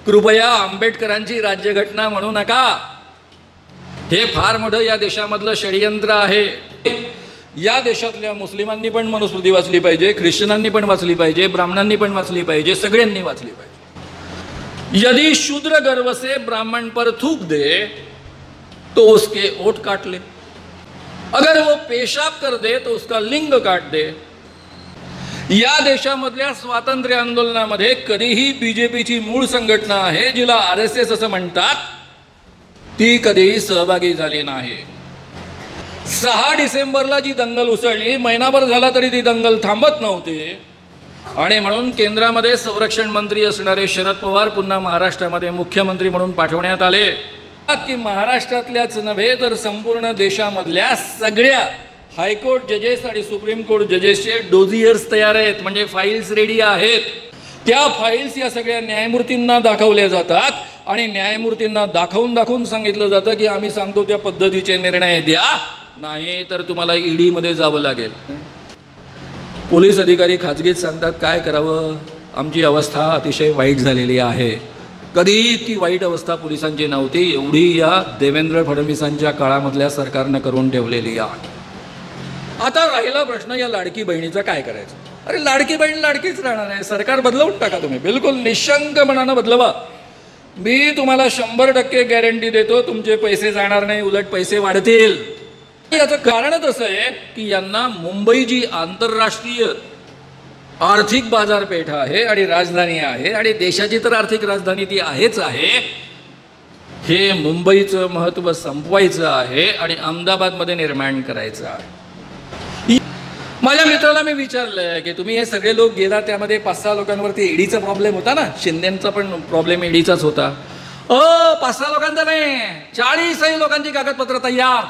कृपया आंबेडकरांची राज्यघटना म्हणू नका। हे फार मोठं या देशामधलं षडयंत्र आहे। या देशातल्या मुस्लिमांनी पण मनुस्मृती वाचली पाहिजे, ख्रिश्चनांनी पण वाचली पाहिजे, ब्राह्मणांनी पण वाचली पाहिजे, सगळ्यांनी वाचली पाहिजे। यदि शूद्र गर्व से ब्राह्मण पर थूक दे तो उसके ओठ काट ले, अगर वो पेशाब कर दे तो उसका लिंग काट दे। या देशामधल्या स्वातंत्र्य आंदोलनामध्ये कधीही बीजेपीची मूळ संघटना आहे जिला RSS असं म्हणतात, ती कधीही सहभागी झाली नाही। 6 डिसेंबरला जी दंगल उसळली, महिनाभर झाला तरी ती दंगल थांबत नव्हती आणि म्हणून केंद्रामध्ये संरक्षण मंत्री असणारे शरद पवार पुन्हा महाराष्ट्रामध्ये मुख्यमंत्री म्हणून पाठवण्यात आले की महाराष्ट्रातल्याच नव्हे तर संपूर्ण देशामधल्या सगळ्या हायकोर्ट जजेस आणि सुप्रीम कोर्ट जजेसचे डोझियर्स तयार आहेत, म्हणजे फाईल्स रेडी आहेत। त्या फाईल्स या सगळ्या न्यायमूर्तींना दाखवल्या जातात आणि न्यायमूर्तींना दाखवून सांगितलं जातं की आम्ही सांगतो त्या पद्धतीचे निर्णय द्या, नाही तर तुम्हाला ईडी मध्ये जावं लागेल। पोलीस अधिकारी खाजगीत सांगतात काय करावं, आमची अवस्था अतिशय वाईट झालेली आहे। कधी इतकी वाईट अवस्था पोलिसांची नव्हती, एवढी या देवेंद्र फडणवीसांच्या काळामधल्या सरकारने करून ठेवलेली आहे। आता राहिला प्रश्न या लाडकी बहिणीचा काय करायचं। अरे लाडकी बहीण लाडकीच राहणार आहे, सरकार बदलवून टाका तुम्ही, बिलकुल निशंक मनानं बदलवा। मी तुम्हाला 100% गॅरंटी देतो तुमचे पैसे जाणार नाही, उलट पैसे वाढतील। याचं कारणच असं आहे की यांना मुंबई जी आंतरराष्ट्रीय आर्थिक बाजारपेठ आहे आणि राजधानी आहे आणि देशाची तर आर्थिक राजधानी ती आहेच आहे, हे मुंबईचं महत्त्व संपवायचं आहे आणि अहमदाबादमध्ये निर्माण करायचं आहे। माझ्या मित्राला मी विचारलं की तुम्ही हे सगळे लोक गेला, त्यामध्ये 5-6 लोकांवरती ईडीचा प्रॉब्लेम होता ना, शिंदेचा पण प्रॉब्लेम ईडीचाच होता। 5-6 लोकांचा नाही, 40 लोकांची कागदपत्र तयार,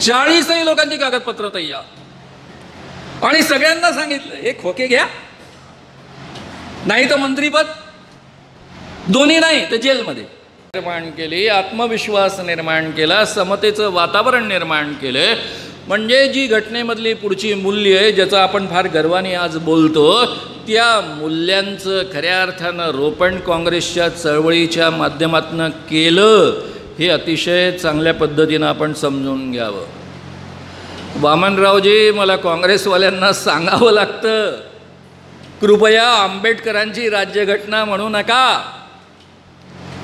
40 लोकांची कागदपत्र तयार आणि सगळ्यांना सांगितलं हे खोके घ्या, नाही तर मंत्रीपद, दोन्ही नाही तर जेलमध्ये। निर्माण केली, आत्मविश्वास निर्माण केला, समतेचं वातावरण निर्माण केलं, म्हणजे जी घटनेमधली पुढची मूल्य आहे ज्याचं आपण फार गर्वाने आज बोलतो, त्या मूल्यांचं खऱ्या अर्थानं रोपण काँग्रेसच्या चळवळीच्या माध्यमातून केलं, हे अतिशय चांगल्या पद्धतीनं आपण समजून घ्यावं। वामनरावजी, मला काँग्रेसवाल्यांना सांगावं लागतं, कृपया आंबेडकरांची राज्यघटना म्हणू नका।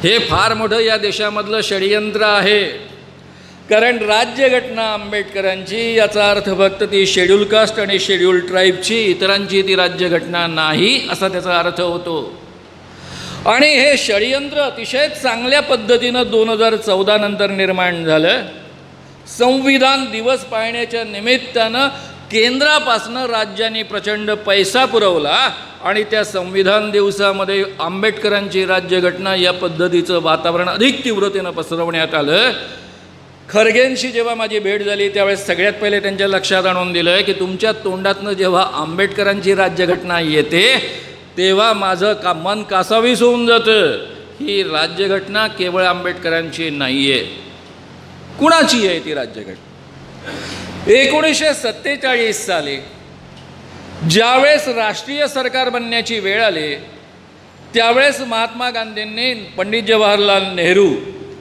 हे फार मोठं या देशामधलं षडयंत्र आहे, कारण राज्यघटना आंबेडकरांची याचा अर्थ फक्त ती शेड्यूल कास्ट आणि शेड्यूल ट्राईबची, इतरांची ती राज्यघटना नाही असा त्याचा अर्थ होतो। आणि हे षडयंत्र अतिशय चांगल्या पद्धतीनं 2014 नंतर निर्माण झालं। संविधान दिवस पाळण्याच्या निमित्तानं केंद्रापासनं राज्यांनी प्रचंड पैसा पुरवला आणि त्या संविधान दिवसामध्ये आंबेडकरांची राज्यघटना या पद्धतीचं वातावरण अधिक तीव्रतेनं पसरवण्यात आलं। खरगेंशी जेव्हा माझी भेट झाली त्यावेळेस सगळ्यात पहिले त्यांच्या लक्षात आणून दिलं की तुमच्या तोंडातनं जेव्हा आंबेडकरांची राज्यघटना येते तेव्हा माझं मन कासावीस होऊन जातं। ही राज्यघटना केवळ आंबेडकरांची नाही आहे, कुणाची आहे ती राज्यघटना? 1947 साली ज्यावेळेस राष्ट्रीय सरकार बनण्याची वेळ आली त्यावेळेस महात्मा गांधींनी पंडित जवाहरलाल नेहरू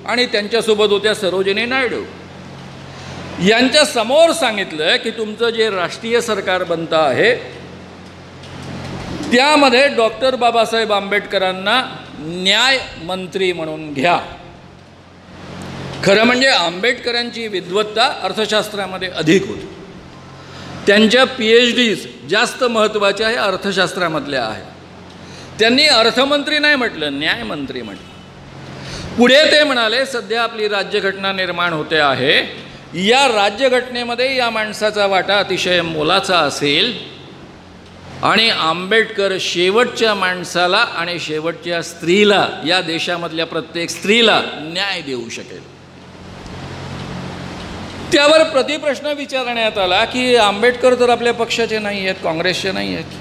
आणि त्यांच्यासोबत होत्या सरोजिनी नायडू यांच्या समोर सांगितलं की तुमचं जे राष्ट्रीय सरकार बनतं आहे त्यामध्ये डॉक्टर बाबासाहेब आंबेडकरांना न्याय मंत्री म्हणून घ्या। खरं म्हणजे आंबेडकरांची विद्वत्ता अर्थशास्त्रामध्ये अधिक होती, त्यांच्या PhDs जास्त महत्त्वाच्या आहे अर्थशास्त्रामधल्या आहेत। त्यांनी अर्थमंत्री नाही म्हटलं, न्यायमंत्री म्हटलं। पुढे ते म्हणाले सध्या आपली राज्यघटना निर्माण होते आहे, या राज्यघटनेमध्ये या माणसाचा वाटा अतिशय मोलाचा असेल आणि आंबेडकर शेवटच्या माणसाला आणि शेवटच्या स्त्रीला, या देशामधल्या प्रत्येक स्त्रीला न्याय देऊ शकेल। त्यावर प्रतिप्रश्न विचारण्यात आला की आंबेडकर तर आपल्या पक्षाचे नाही आहेत, काँग्रेसचे नाही आहेत,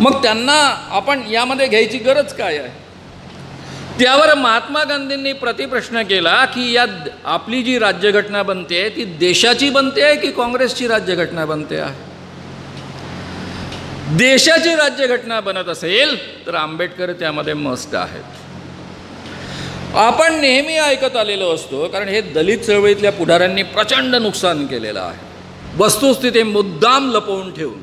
मग त्यांना आपण यामध्ये घ्यायची गरज काय आहे? त्यावर महात्मा गांधींनी प्रतिप्रश्न केला की या आपली जी राज्यघटना बनते ती देशाची बनते आहे की काँग्रेसची राज्यघटना बनते आहे? देशाची राज्यघटना बनत असेल तर आंबेडकर त्यामध्ये मस्ट आहेत. आपण नेहमी ऐकत आलेलो असतो, कारण हे दलित चळवळीतल्या पुढाऱ्यांनी प्रचंड नुकसान केलेलं आहे, वस्तुस्थिती मुद्दाम लपवून ठेवून.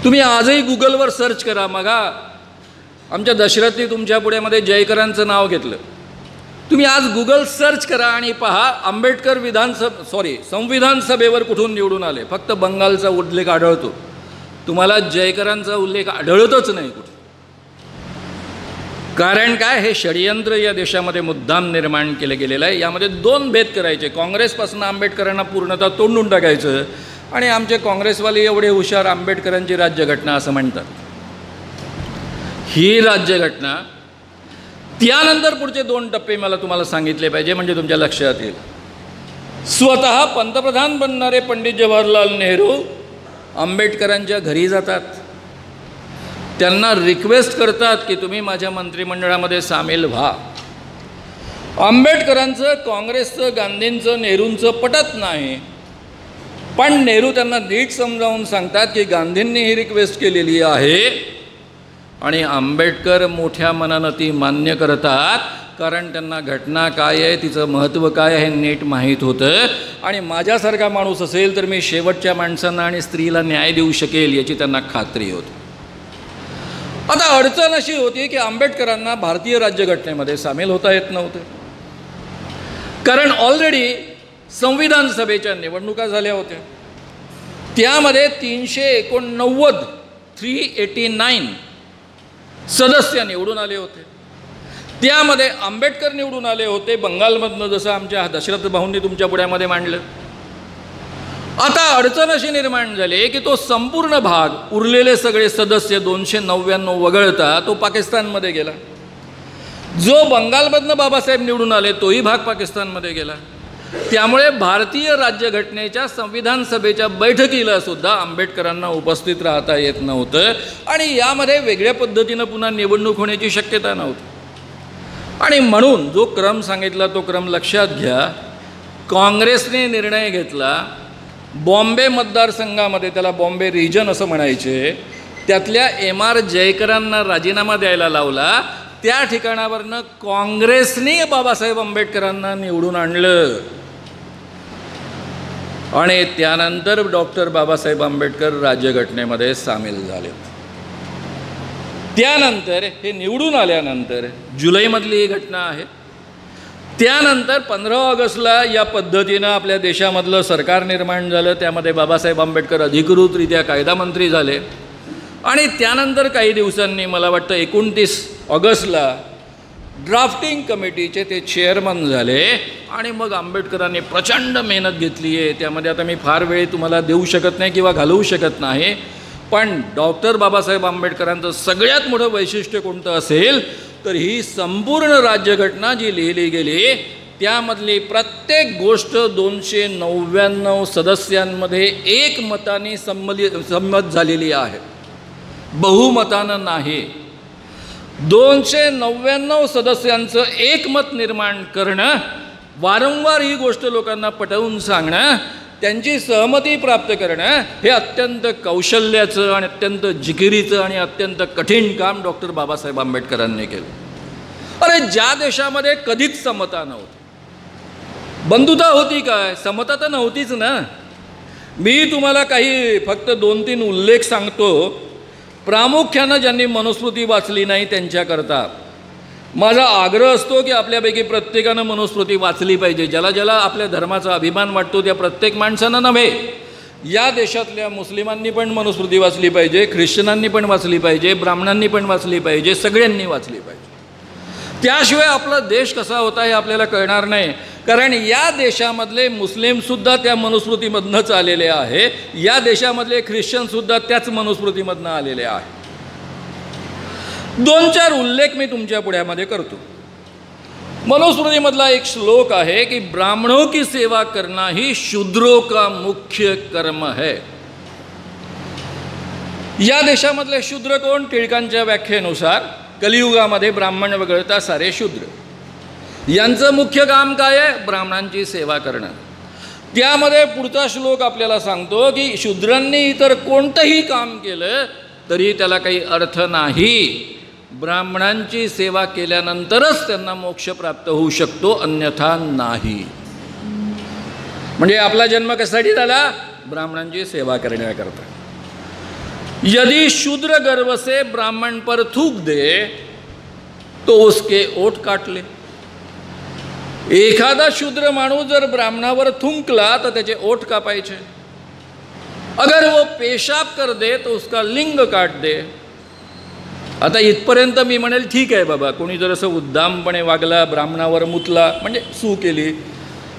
तुम्ही आजही गुगलवर सर्च करा. मगा आमच्या दशरथी तुमच्या पुढ्यामध्ये जयकरांचं नाव घेतलं. तुम्ही आज गुगल सर्च करा आणि पहा आंबेडकर संविधान सभेवर कुठून निवडून आले. फक्त बंगालचा उल्लेख आढळतो, तुम्हाला जयकरांचा उल्लेख आढळतच नाही कुठे. कारण काय, हे षडयंत्र या देशामध्ये मुद्दाम निर्माण केलं गेलेलं आहे. यामध्ये दोन भेद करायचे. काँग्रेसपासून आंबेडकरांना पूर्णतः तोडून टाकायचं आणि आमचे काँग्रेसवाले एवढे हुशार आंबेडकरांची राज्यघटना असं म्हणतात. ही राज्यघटना, त्यानंतर पुढचे दोन टप्पे मला तुम्हाला सांगितले पाहिजे म्हणजे तुमच्या लक्षात येईल. स्वतः पंतप्रधान बनणारे पंडित जवाहरलाल नेहरू आंबेडकरांच्या घरी जातात, त्यांना रिक्वेस्ट करतात की तुम्ही माझ्या मंत्रिमंडळामध्ये सामील व्हा. आंबेडकरांचं, काँग्रेसचं, गांधींचं, नेहरूंचं पटत नाही, पण नेहरू त्यांना नीट समजावून सांगतात की गांधींनी ही रिक्वेस्ट केलेली आहे आणि आंबेडकर मोठ्या मनानं ती मान्य करतात, कारण त्यांना घटना काय आहे, तिचं महत्त्व काय आहे नीट माहीत होतं. आणि माझ्यासारखा माणूस असेल तर मी शेवटच्या माणसांना आणि स्त्रीला न्याय देऊ शकेल याची त्यांना खात्री होती. आता अडचण अशी होती की आंबेडकरांना भारतीय राज्यघटनेमध्ये सामील होता येत नव्हतं, कारण ऑलरेडी संविधान सभेच्या निवडणुका झाल्या होत्या. त्यामध्ये 389 सदस्य निवडून आले होते. त्यामध्ये आंबेडकर निवडून आले होते बंगालमधनं, जसं आमच्या दशरथ भाऊंनी तुमच्या पुढ्यामध्ये मांडलं. आता अडचण अशी निर्माण झाली की तो संपूर्ण भाग, उरलेले सगळे सदस्य 299 वगळता तो पाकिस्तानमध्ये गेला. जो बंगालमधनं बाबासाहेब निवडून आले तोही भाग पाकिस्तानमध्ये गेला. त्यामुळे भारतीय राज्यघटनेच्या संविधान सभेच्या बैठकीला सुद्धा आंबेडकरांना उपस्थित राहता येत नव्हतं आणि यामध्ये वेगळ्या पद्धतीनं पुन्हा निवडणूक होण्याची शक्यता नव्हती. आणि म्हणून जो क्रम सांगितला तो क्रम लक्षात घ्या. काँग्रेसने निर्णय घेतला, बॉम्बे मतदारसंघामध्ये, त्याला बॉम्बे रिजन असं म्हणायचे, त्यातल्या MR जयकरांना राजीनामा द्यायला लावला. त्या ठिकाणावरनं काँग्रेसने बाबासाहेब आंबेडकरांना निवडून आणलं आणि त्यानंतर डॉक्टर बाबासाहेब आंबेडकर राज्यघटनेमध्ये सामील झाले. त्यानंतर हे निवडून आल्यानंतर जुलैमधली ही घटना आहे. त्यानंतर 15 ऑगस्टला या पद्धतीनं आपल्या देशामधलं सरकार निर्माण झालं. त्यामध्ये बाबासाहेब आंबेडकर अधिकृतरित्या कायदामंत्री झाले आणि त्यानंतर काही दिवसांनी, मला वाटतं 29 ऑगस्टला ड्राफ्टिंग कमिटीचे ते चेअरमन झाले. आणि मग आंबेडकरांनी प्रचंड मेहनत घेतली आहे. त्यामध्ये आता मी फार वेळ तुम्हाला देऊ शकत नाही किंवा घालवू शकत नाही, पण डॉक्टर बाबासाहेब आंबेडकरांचं सगळ्यात मोठं वैशिष्ट्य कोणतं असेल तर ही संपूर्ण राज्यघटना जी लिहिली गेली त्यामधली प्रत्येक गोष्ट 299 सदस्यांमध्ये एकमताने संमत झालेली आहे, बहुमतानं नाही. 299 सदस्यांचं एकमत निर्माण करणं, वारंवार ही गोष्ट लोकांना पटवून सांगणं, त्यांची सहमती प्राप्त करणं, हे अत्यंत कौशल्याचं आणि अत्यंत जिकिरीचं आणि अत्यंत कठीण काम डॉक्टर बाबासाहेब आंबेडकरांनी केलं. अरे ज्या देशामध्ये कधीच समता नव्हती, बंधुता होती काय, समता तर नव्हतीच ना. मी तुम्हाला काही फक्त 2-3 उल्लेख सांगतो, प्रामुख्यानं ज्यांनी मनुस्मृती वाचली नाही त्यांच्याकरता. माझा आग्रह असतो की आपल्यापैकी प्रत्येकानं मनुस्मृती वाचली पाहिजे. ज्याला ज्याला आपल्या धर्माचा अभिमान वाटतो त्या प्रत्येक माणसानं नव्हे, या देशातल्या मुस्लिमांनी पण मनुस्मृती वाचली पाहिजे, ख्रिश्चनांनी पण वाचली पाहिजे, ब्राह्मणांनी पण वाचली पाहिजे, सगळ्यांनी वाचली पाहिजे. त्याशिवाय आपला देश कसा होता हे आपल्याला कळणार नाही, कारण या देशामधले मुस्लिमसुद्धा त्या मनुस्मृतीमधनंच आलेले आहे, या देशामधले ख्रिश्चनसुद्धा त्याच मनुस्मृतीमधनं आलेले आहे. 2-4 उल्लेख मी तुमच्या पुढ्यामध्ये करतो. मनुस्मृतीमधला एक श्लोक आहे की ब्राह्मणों की सेवा करना ही शूद्रों का मुख्य कर्म है. या देशामधले शूद्र कोण? टिळकांच्या व्याख्येनुसार कलियुगामध्ये ब्राह्मण वगळता सारे शूद्र. यांचं मुख्य काम काय आहे? ब्राह्मणांची सेवा करणं. त्यामध्ये पुढचा श्लोक आपल्याला सांगतो की शूद्रांनी इतर कोणतंही काम केलं तरी त्याला काही अर्थ नाही. ब्राह्मणांची सेवा केल्यानंतरच त्यांना मोक्ष प्राप्त होऊ शकतो, अन्यथा नाही. म्हणजे आपला जन्म कशासाठी झाला? ब्राह्मणांची सेवा करण्याकरता. यदि शूद्र गर्व से ब्राह्मण पर थूक दे तो उसके ओठ काट ले. एखादा शूद्र माणूस जर ब्राह्मणावर थुंकला तर त्याचे ओठ कापायचे. अगर वो पेशाब कर दे तो उसका लिंग काट दे. आता इथपर्यंत मी म्हणेल ठीक आहे बाबा, कोणी जर असं उद्दामपणे वागला, ब्राह्मणावर मुतला, म्हणजे सू केली,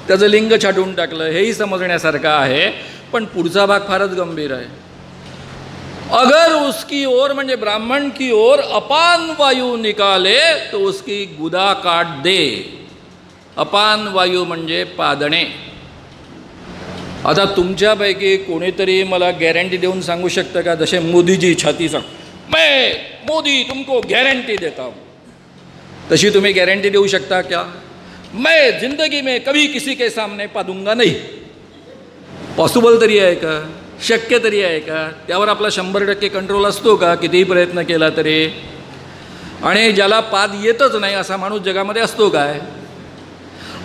त्याचं लिंग छाटून टाकलं, हेही समजण्यासारखं आहे. पण पुढचा भाग फारच गंभीर आहे. अगर उसकी ओर म्हणजे ब्राह्मण की ओर अपान वायू निकाले तो उसकी गुदा काट दे. अपान वायू म्हणजे पादणे. आता तुमच्यापैकी कोणीतरी मला गॅरंटी देऊन सांगू शकतं का? जसे मोदीजी छाती सांग, मैं मोदी तुमको गॅरंटी देता हूँ, तशी तुम्ही गॅरंटी देऊ शकता क्या? मैं जिंदगी में कभी किसी के सामने पादूंगा नहीं. पॉसिबल तरी आहे का? शक्य तरी आहे का? त्यावर आपला 100% कंट्रोल असतो का कितीही प्रयत्न केला तरी? आणि ज्याला पाद येतच नाही असा माणूस जगामध्ये असतो काय?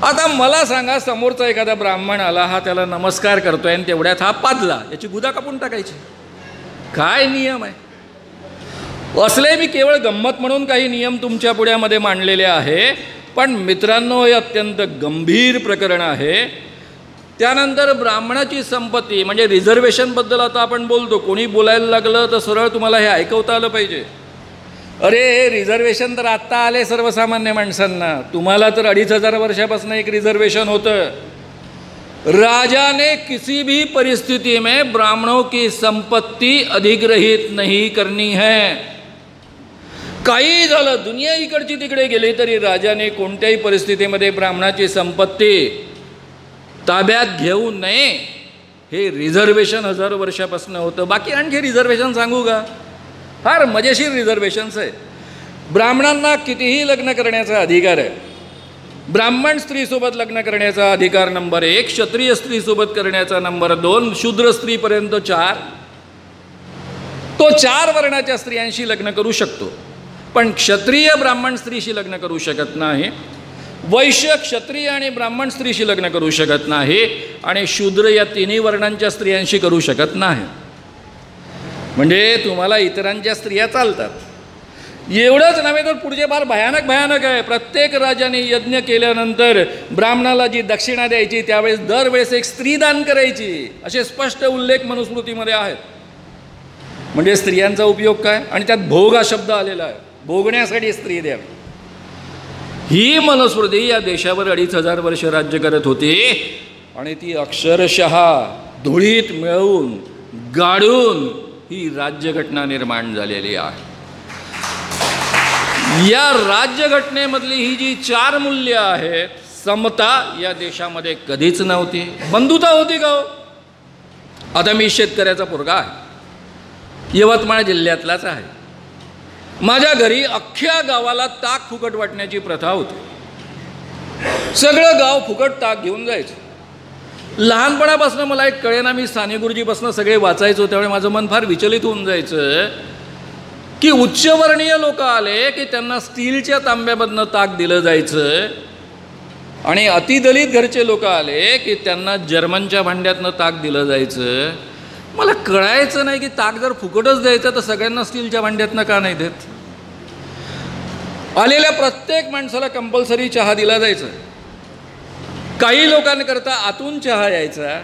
आता मला सांगा, समोरचा एखादा ब्राह्मण आला, हा त्याला नमस्कार करतोय आणि तेवढ्यात हा पादला, याची गुदा कापून टाकायची. काय नियम आहे? असले मी केवळ गंमत म्हणून काही नियम तुमच्या पुढ्यामध्ये मांडलेले आहे. पण मित्रांनो, हे अत्यंत गंभीर प्रकरण आहे. त्यानंतर ब्राह्मणाची संपत्ती म्हणजे रिझर्वेशनबद्दल आता आपण बोलतो. कोणी बोलायला लागलं तर सरळ तुम्हाला हे ऐकवता आलं पाहिजे. अरे हे रिझर्वेशन तर आत्ता आले सर्वसामान्य माणसांना. तुम्हाला तर 2500 वर्षापासून एक रिझर्वेशन होतं. राजा ने किसी भी परिस्थिति में ब्राह्मणों की संपत्ति अधिग्रहित नहीं करनी है. काही झालं, दुनिया इकडची तिकडे गेली तरी राजाने कोणत्याही परिस्थितीमध्ये ब्राह्मणाची संपत्ती ताब्यात घेऊ नये. हे रिझर्वेशन 1000 वर्षापासून होतं. बाकी आणखी रिझर्वेशन सांगू का? फार मजेशीर रिझर्वेशन्स आहे. ब्राह्मणांना कितीही लग्न करण्याचा अधिकार आहे. ब्राह्मण स्त्रीसोबत लग्न करण्याचा अधिकार नंबर 1, क्षत्रिय स्त्रीसोबत करण्याचा नंबर 2, शूद्र स्त्रीपर्यंत 4. तो 4 वर्णाच्या स्त्रियांशी लग्न करू शकतो, पण क्षत्रिय ब्राह्मण स्त्रीशी लग्न करू शकत नाही. वैश्य क्षत्रिय आणि ब्राह्मण स्त्रीशी लग्न करू शकत नाही, आणि शूद्र या तिन्ही वर्णांच्या स्त्रियांशी करू शकत नाही. म्हणजे तुम्हाला इतरांच्या स्त्रिया चालतात. एवढंच नव्हे तर पुढचे फार भयानक आहे. प्रत्येक राजाने यज्ञ केल्यानंतर ब्राह्मणाला जी दक्षिणा द्यायची त्यावेळेस दरवेळेस एक स्त्रीदान करायची, असे स्पष्ट उल्लेख मनुस्मृतीमध्ये आहेत. म्हणजे स्त्रियांचा उपयोग काय? आणि त्यात भोग हा शब्द आलेला आहे. भोगण्यासाठी स्त्री द्यावी. ही मनुस्मृती या देशावर 2500 वर्ष राज्य करत होती, आणि ती अक्षरशः धुळीत मिळवून गाडून ही राज्यघटना निर्माण झालेली आहे. या राज्यघटनेमधली ही जी 4 मूल्य आहेत, समता या देशामध्ये कधीच नव्हती. बंधुता होती का हो? आता मी शेतकऱ्याचा पोरगा आहे, यवतमाळ जिल्ह्यातलाच आहे. माझ्या घरी अख्ख्या गावाला ताक फुकट वाटण्याची प्रथा होती. सगळं गाव फुकट ताक घेऊन जायचं. लहानपणापासून मला एक कळेना, मी साने गुरुजीपासून सगळे वाचायचो, त्यामुळे माझं मन फार विचलित होऊन जायचं की उच्चवर्णीय लोक आले की त्यांना स्टीलच्या तांब्यामधनं ताक दिलं जायचं, आणि अतिदलित घरचे लोक आले की त्यांना जर्मनच्या भांड्यातनं ताक दिलं जायचं. मला कळायचं नाही की ताक जर फुकटच द्यायचं तर सगळ्यांना स्टीलच्या भांड्यातनं का नाही देत. आलेल्या प्रत्येक माणसाला कंपल्सरी चहा दिला जायचा. काही लोकांकरता आतून चहा यायचा,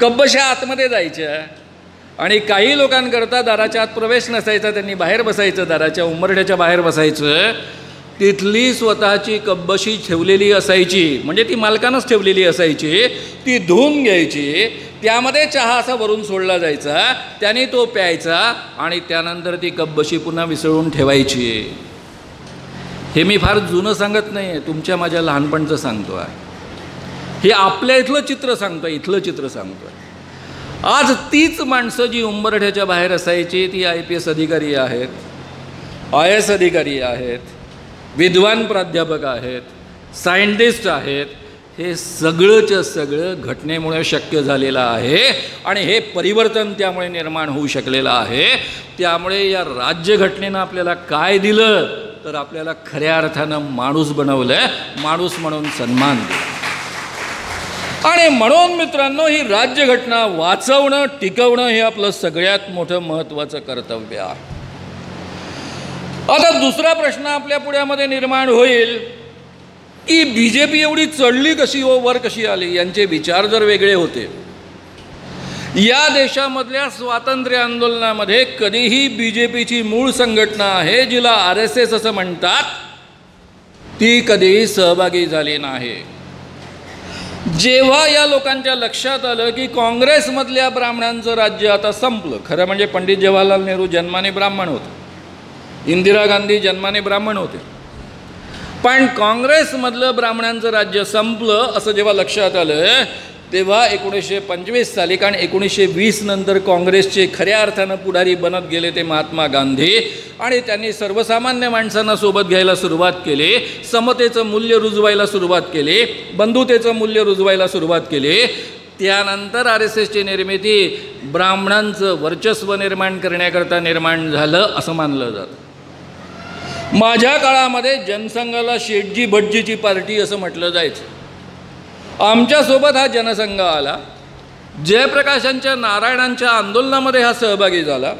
कब्बशा आतमध्ये जायच्या, आणि काही लोकांकरता दाराच्या आत प्रवेश नसायचा, त्यांनी बाहेर बसायचं, दाराच्या उंबरठ्याच्या बाहेर बसायचं. तिथली स्वतःची कब्बशी ठेवलेली असायची, म्हणजे ती मालकानंच ठेवलेली असायची. ती धुवून घ्यायची, त्यामध्ये चहा असा वरून सोडला जायचा, त्याने तो प्यायचा, आणि त्यानंतर ती कब्बशी पुन्हा विसळून ठेवायची. हे मी फार जुनं सांगत नाही आहे, तुमच्या माझ्या लहानपणचं सांगतो आहे. हे आपल्या इथलं चित्र सांगतो आहे, इथलं चित्र सांगतो आहे. आज तीच माणसं जी उंबरठ्याच्या बाहेर असायची ती IPS अधिकारी आहेत, IAS अधिकारी आहेत, विद्वान प्राध्यापक आहेत, सायंटिस्ट आहेत. हे सगळंच्या सगळं घटनेमुळे शक्य झालेलं आहे आणि हे परिवर्तन त्यामुळे निर्माण होऊ शकलेलं आहे. त्यामुळे या राज्यघटनेनं आपल्याला काय दिलं तर आपल्याला खऱ्या अर्थानं माणूस बनवलं, माणूस म्हणून सन्मान दिला. आणि म्हणून मित्रांनो, ही राज्यघटना वाचवणं, टिकवणं हे आपलं सगळ्यात मोठं महत्त्वाचं कर्तव्य आहे. आता दुसरा प्रश्न आपल्या पुढ्यामध्ये निर्माण होईल की BJP एवढी चढली कशी हो, वर कशी आली? यांचे विचार जर वेगळे होते, या देशामधल्या स्वातंत्र्य आंदोलनामध्ये कधीही BJPची मूळ संघटना आहे, जिला RSS असं म्हणतात, ती कधीही सहभागी झाली नाही. जेव्हा या लोकांच्या लक्षात आलं की काँग्रेसमधल्या ब्राह्मणांचं राज्य आता संपलं, खरं म्हणजे पंडित जवाहरलाल नेहरू जन्माने ब्राह्मण होते, इंदिरा गांधी जन्माने ब्राह्मण होते, पण काँग्रेसमधलं ब्राह्मणांचं राज्य संपलं असं जेव्हा लक्षात आलं, तेव्हा 1925 साली, कारण 1920 नंतर काँग्रेसचे खऱ्या अर्थानं पुढारी बनत गेले ते महात्मा गांधी, आणि त्यांनी सर्वसामान्य माणसांना सोबत घ्यायला सुरुवात केली, समतेचं मूल्य रुजवायला सुरुवात केली, बंधुतेचं मूल्य रुजवायला सुरुवात केली. त्यानंतर RSSची निर्मिती ब्राह्मणांचं वर्चस्व निर्माण करण्याकरता निर्माण झालं असं मानलं जातं. माझ्या काळामध्ये जनसंघाला शेठजी भटजीची पार्टी असं म्हटलं जायचं. आमच्यासोबत हा जनसंघ आला, जयप्रकाशांच्या नारायणांच्या आंदोलनामध्ये हा सहभागी झाला,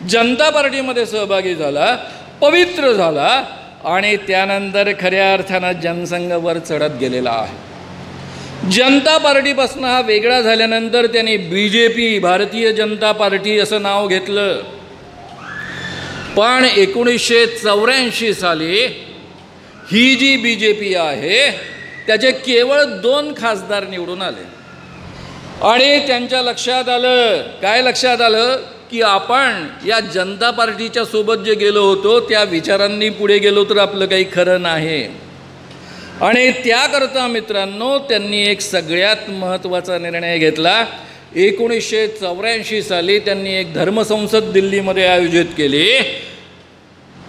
जनता पार्टीमध्ये सहभागी झाला, पवित्र झाला, आणि त्यानंतर खऱ्या अर्थानं जनसंघावर चढत गेलेला आहे. जनता पार्टीपासून हा वेगळा झाल्यानंतर त्यांनी BJP, भारतीय जनता पार्टी असं नाव घेतलं. पण 1984 साली ही जी BJP आहे त्याचे केवळ 2 खासदार निवडून आले, आणि त्यांच्या लक्षात आलं, काय लक्षात आलं की आपण या जनता पार्टीच्या सोबत जे गेलो होतो त्या विचारांनी पुढे गेलो तर आपलं काही खरं नाही. आणि त्याकरता मित्रांनो, त्यांनी एक सगळ्यात महत्त्वाचा निर्णय घेतला. 1984 साली त्यांनी एक धर्मसंसद दिल्लीमध्ये आयोजित केली,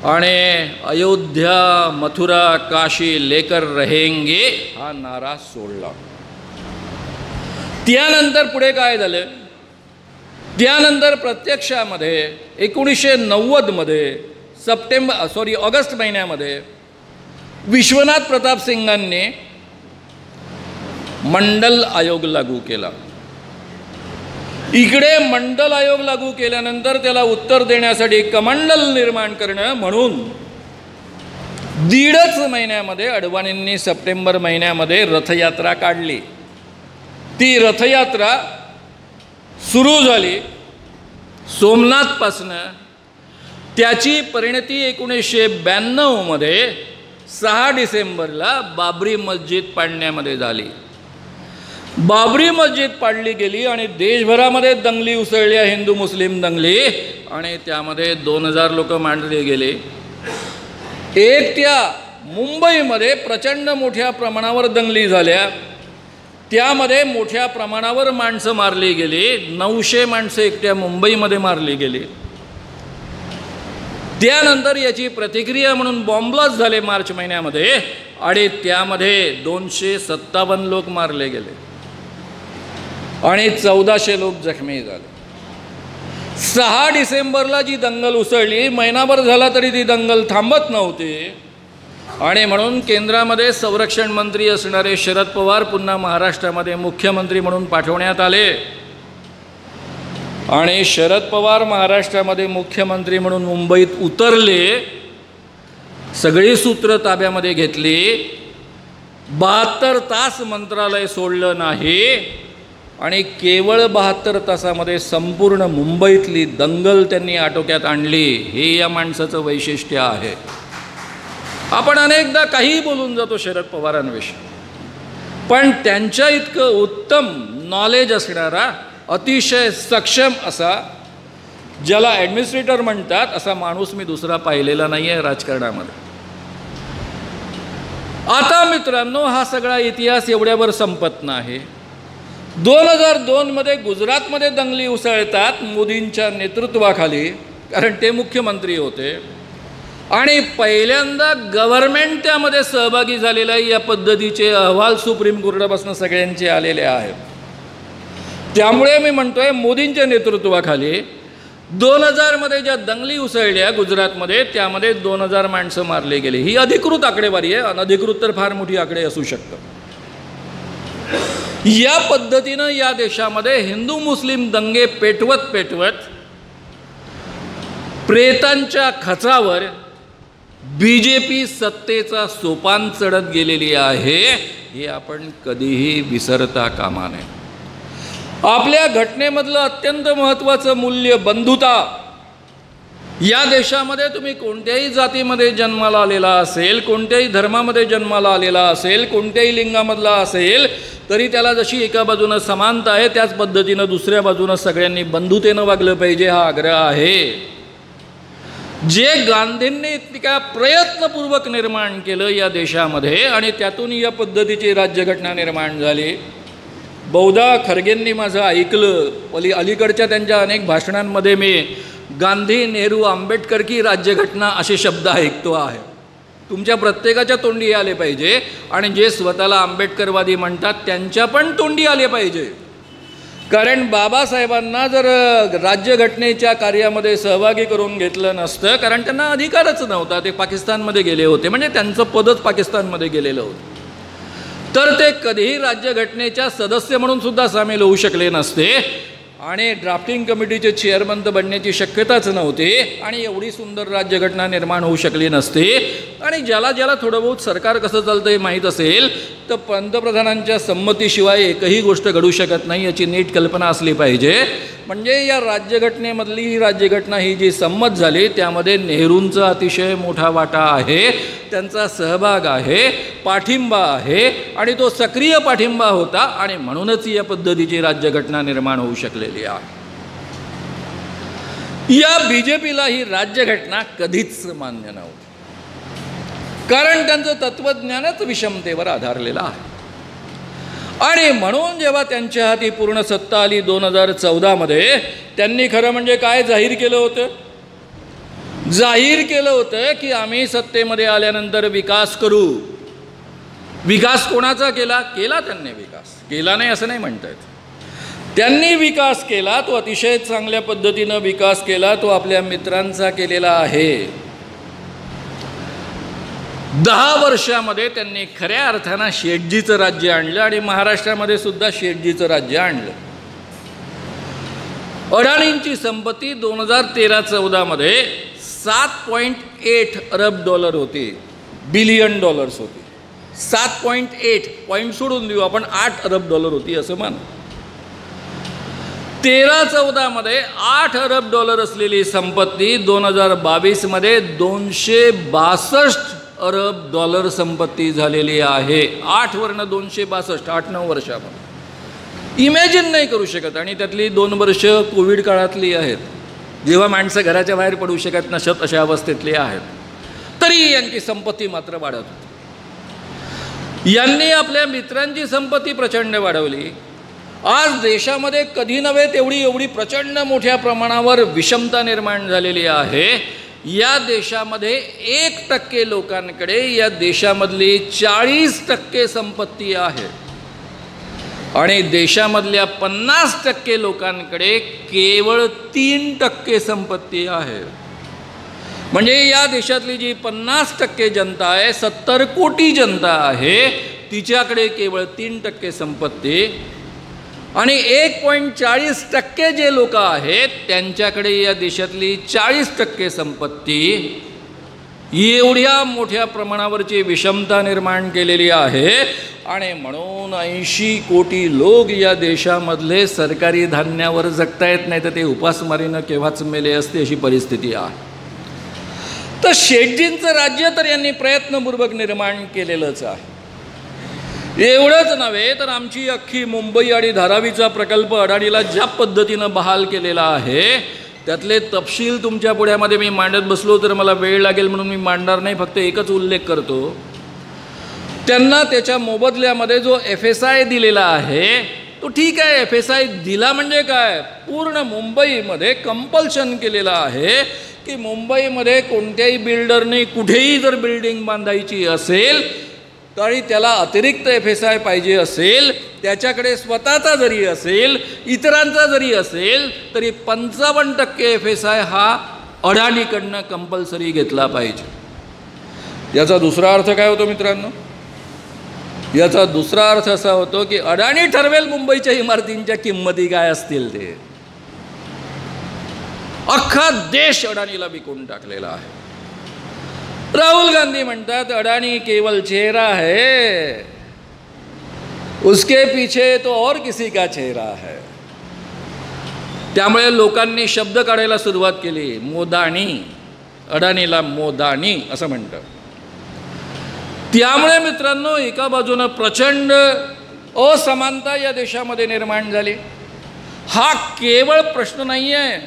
आणि अयोध्या, मथुरा, काशी लेकर रहेंगे हा नारा सोडला. त्यानंतर पुढे काय झालं? त्यानंतर प्रत्यक्षामध्ये 1990मध्ये ऑगस्ट महिन्यामध्ये विश्वनाथ प्रताप सिंगांनी मंडल आयोग लागू केला. इकडे मंडल आयोग लागू केल्यानंतर त्याला उत्तर देण्यासाठी कमंडल निर्माण करणं म्हणून 1.5 महिन्यामध्ये अडवाणींनी सप्टेंबर महिन्यामध्ये रथयात्रा काढली. ती रथयात्रा सुरू झाली सोमनाथपासनं. त्याची परिणती 1992 मध्ये 6 डिसेंबरला बाबरी मस्जिद पाडण्यामध्ये झाली. बाबरी मस्जिद पाडली गेली आणि देशभरामध्ये दंगली उसळल्या, हिंदू मुस्लिम दंगली, आणि त्यामध्ये 2000 लोक मारले गेले. एकट्या मुंबईमध्ये प्रचंड मोठ्या प्रमाणावर दंगली झाल्या, त्यामध्ये मोठ्या प्रमाणावर माणसं मारली गेली. 900 माणसं एकट्या मुंबईमध्ये मारली गेली. त्यानंतर याची प्रतिक्रिया म्हणून बॉम्बलास्ट झाले मार्च महिन्यामध्ये, आणि त्यामध्ये 257 लोक मारले गेले आणि 1400 लोक जखमी झाले. 6 डिसेंबरला जी दंगल उसळली, महिनाभर झाला तरी ती दंगल थांबत नव्हती, आणि म्हणून केंद्रामध्ये संरक्षण मंत्री असणारे शरद पवार पुन्हा महाराष्ट्रामध्ये मुख्यमंत्री म्हणून पाठवण्यात आले. आणि शरद पवार महाराष्ट्रामध्ये मुख्यमंत्री म्हणून मुंबईत उतरले, सगळी सूत्र ताब्यामध्ये घेतली, 72 तास मंत्रालय सोडलं नाही, आणि केवळ 72 तासामध्ये संपूर्ण मुंबईतली दंगल त्यांनी आटोक्यात आणली. हे या माणसाचं वैशिष्ट्य आहे. आपण अनेकदा काहीही बोलून जातो शरद पवारांविषयी, पण त्यांच्या इतकं उत्तम नॉलेज असणारा, अतिशय सक्षम असा, ज्याला ॲडमिनिस्ट्रेटर म्हणतात, असा माणूस मी दुसरा पाहिलेला नाही आहे राजकारणामध्ये. आता मित्रांनो, हा सगळा इतिहास एवढ्यावर संपत नाही. 2002 मध्ये गुजरातमध्ये दंगली उसळतात मोदींच्या नेतृत्वाखाली, कारण ते मुख्यमंत्री होते. आणि पहिल्यांदा गव्हर्नमेंट त्यामध्ये सहभागी झालेलं आहे. या पद्धतीचे अहवाल सुप्रीम कोर्टापासून सगळ्यांचे आलेले आहेत. त्यामुळे मी म्हणतोय मोदींच्या नेतृत्वाखाली 2000 मध्ये ज्या दंगली उसळल्या गुजरातमध्ये, त्यामध्ये 2000 माणसं मारले गेले. ही अधिकृत आकडेवारी आहे, अनधिकृत तर फार मोठी आकडे असू शकतं. या पद्धतीनं या देशामध्ये हिंदू मुस्लिम दंगे पेटवत पेटवत प्रेतांच्या खचावर BJP सत्तेचा सोपान चढत गेलेली आहे. हे आपण कधीही विसरता कामा नये. आपल्या घटनेमधलं अत्यंत महत्त्वाचं मूल्य बंधुता. या देशामध्ये तुम्ही कोणत्याही जातीमध्ये जन्माला आलेला असेल, कोणत्याही धर्मामध्ये जन्माला आलेला असेल, कोणत्याही लिंगामधला असेल, तरी त्याला जशी एका बाजूनं समानता आहे, त्याच पद्धतीनं दुसऱ्या बाजूनं सगळ्यांनी बंधुतेनं वागलं पाहिजे, हा आग्रह आहे. जे गांधींनी इतका प्रयत्नपूर्वक निर्माण केलं या देशामध्ये, आणि त्यातून या पद्धतीची राज्यघटना निर्माण झाली. बहुधा खरगेंनी माझं ऐकलं, अलीकडच्या त्यांच्या अनेक भाषणांमध्ये मी गांधी, नेहरू, आंबेडकर की राज्यघटना असे शब्द ऐकतो आहे. तुमच्या प्रत्येकाच्या तोंडी आले पाहिजे, आणि जे स्वतःला आंबेडकरवादी म्हणतात त्यांच्या पण तोंडी आले पाहिजे. कारण बाबासाहेबांना जर राज्यघटनेच्या कार्यामध्ये सहभागी करून घेतलं नसतं, कारण त्यांना अधिकारच नव्हता, ते पाकिस्तानमध्ये गेले होते, म्हणजे त्यांचं पदच पाकिस्तानमध्ये गेलेलं होतं, तर ते कधीही राज्यघटनेच्या सदस्य म्हणून सुद्धा सामील होऊ शकले नसते, आणि ड्राफ्टिंग कमिटीचे चेअरमन तर बनण्याची शक्यताच नव्हती, आणि एवढी सुंदर राज्यघटना निर्माण होऊ शकली नसती. आणि ज्याला ज्याला थोडं बहुत सरकार कसं चालतं हे माहीत असेल, तर पंतप्रधानांच्या संमतीशिवाय एकही गोष्ट घडू शकत नाही, याची नीट कल्पना असली पाहिजे. म्हणजे या राज्यघटनेमधली ही राज्यघटना ही जी संमत झाली, त्यामध्ये नेहरूंचा अतिशय मोठा वाटा आहे, त्यांचा सहभाग आहे, पाठिंबा आहे, आणि तो सक्रिय पाठिंबा होता, आणि म्हणूनच या पद्धतीची राज्यघटना निर्माण होऊ शकलेली आहे. या BJPला ही राज्यघटना कधीच मान्य नव्हती, कारण त्यांचं तत्त्वज्ञानच विषमतेवर आधारलेलं आहे. आणि म्हणून जेव्हा त्यांच्या हाती पूर्ण सत्ता आली 2014 मध्ये, त्यांनी खरं म्हणजे काय जाहीर केलं होतं? जाहीर केलं होतं की आम्ही सत्तेमध्ये आल्यानंतर विकास करू. विकास कोणाचा केला? केला त्यांनी विकास, केला नाही असं नाही म्हणता येत. त्यांनी विकास केला, तो अतिशय चांगल्या पद्धतीनं विकास केला, तो आपल्या मित्रांचा केलेला आहे. 10 वर्षामध्ये त्यांनी खऱ्या अर्थानं शेटजीचं राज्य आणलं, आणि महाराष्ट्रामध्ये सुद्धा शेटजीचं राज्य आणलं. अडाणींची संपत्ती 2013-14 मध्ये 7.8 अरब डॉलर होती, बिलियन डॉलर्स होती. 7.8 पॉईंट सोडून देऊ आपण, 8 अरब डॉलर होती असं मान. 13-14 मध्ये 8 अरब डॉलर असलेली संपत्ती 2022 मध्ये 262 अरब डॉलर संपत्ती झालेली आहे. 8 वरनं 262, 8-9 वर्षामध्ये इमॅजिन नाही करू शकत. आणि त्यातली 2 वर्ष कोविड काळातली आहेत, जेव्हा माणसं घराच्या बाहेर पडू शकत नसत अशा अवस्थेतली आहेत. तरी यांची संपत्ती मात्र वाढत होती. यांनी आपल्या मित्रांची संपत्ती प्रचंड वाढवली. आज देशामध्ये कधी नव्हे एवढी प्रचंड मोठ्या प्रमाणावर विषमता निर्माण झालेली आहे. या देशामध्ये 1% लोकांकडे या देशामधली 40% संपत्ती आहे, आणि देशामधल्या 50% लोकांकडे केवळ 3% संपत्ती आहे. म्हणजे या देशातली जी 50% जनता आहे, 70 कोटी जनता आहे, तिच्याकडे केवळ 3% संपत्ती, आणि 1.40% जे लोक आहेत त्यांच्याकडे या देशातली 40% संपत्ती. एवढ्या मोठ्या प्रमाणावरची विषमता निर्माण केलेली आहे. आणि म्हणून 80 कोटी लोक या देशामधले सरकारी धान्यावर जगता येत नाही, तर ते उपासमारीनं केव्हाच मेले असते अशी परिस्थिती आहे. तर शेटजींचं राज्य तर यांनी प्रयत्नपूर्वक निर्माण केलेलंच आहे. एवढंच नव्हे तर आमची अख्खी मुंबई आणि धारावीचा प्रकल्प अडाणीला ज्या पद्धतीनं बहाल केलेला आहे, त्यातले तपशील तुमच्या पुढ्यामध्ये मी मांडत बसलो तर मला वेळ लागेल, म्हणून मी मांडणार नाही, फक्त एकच उल्लेख करतो. त्यांना त्याच्या मोबदल्यामध्ये जो FSI दिलेला आहे, तो ठीक आहे, FSI दिला म्हणजे काय, पूर्ण मुंबईमध्ये कंपल्शन केलेलं आहे की मुंबईमध्ये कोणत्याही बिल्डरने कुठेही जर बिल्डिंग बांधायची असेल तरी त्याला अतिरिक्त FSI पाहिजे असेल, त्याच्याकडे स्वतःचा जरी असेल इतरांचा जरी असेल तरी 55% FSI हा अडाणीकडनं कंपल्सरी घेतला पाहिजे. याचा दुसरा अर्थ काय होतो मित्रांनो? याचा दुसरा अर्थ असा होतो की अडाणी ठरवेल मुंबईच्या इमारतींच्या किंमती काय असतील ते. अख्खा देश अडाणीला विकून टाकलेला आहे. राहुल गांधी म्हणतात अडाणी केवल चेहरा है, उसके पीछे तो और किसी का चेहरा है. त्यामुळे लोकांनी शब्द काढायला सुरुवात केली, मोदाणी, अडाणीला मोदाणी असं म्हणतात. त्यामुळे मित्रांनो एका बाजूनं प्रचंड असमानता या देशामध्ये निर्माण झाली. हा केवळ प्रश्न नाही आहे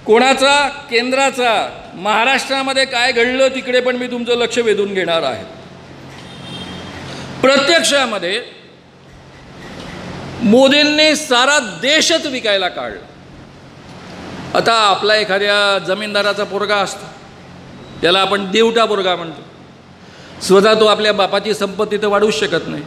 कोणाचा, केंद्राचा. महाराष्ट्रामध्ये काय घडलं तिकडे पण मी तुमचं लक्ष वेधून घेणार आहे. प्रत्यक्षामध्ये मोदींनी सारा देशच विकायला काढला. आता आपला एखाद्या जमीनदाराचा पोरगा असतो, त्याला आपण देवटा पोरगा म्हणतो. स्वतः तो आपल्या बापाची संपत्ती तर वाढवूच शकत नाही.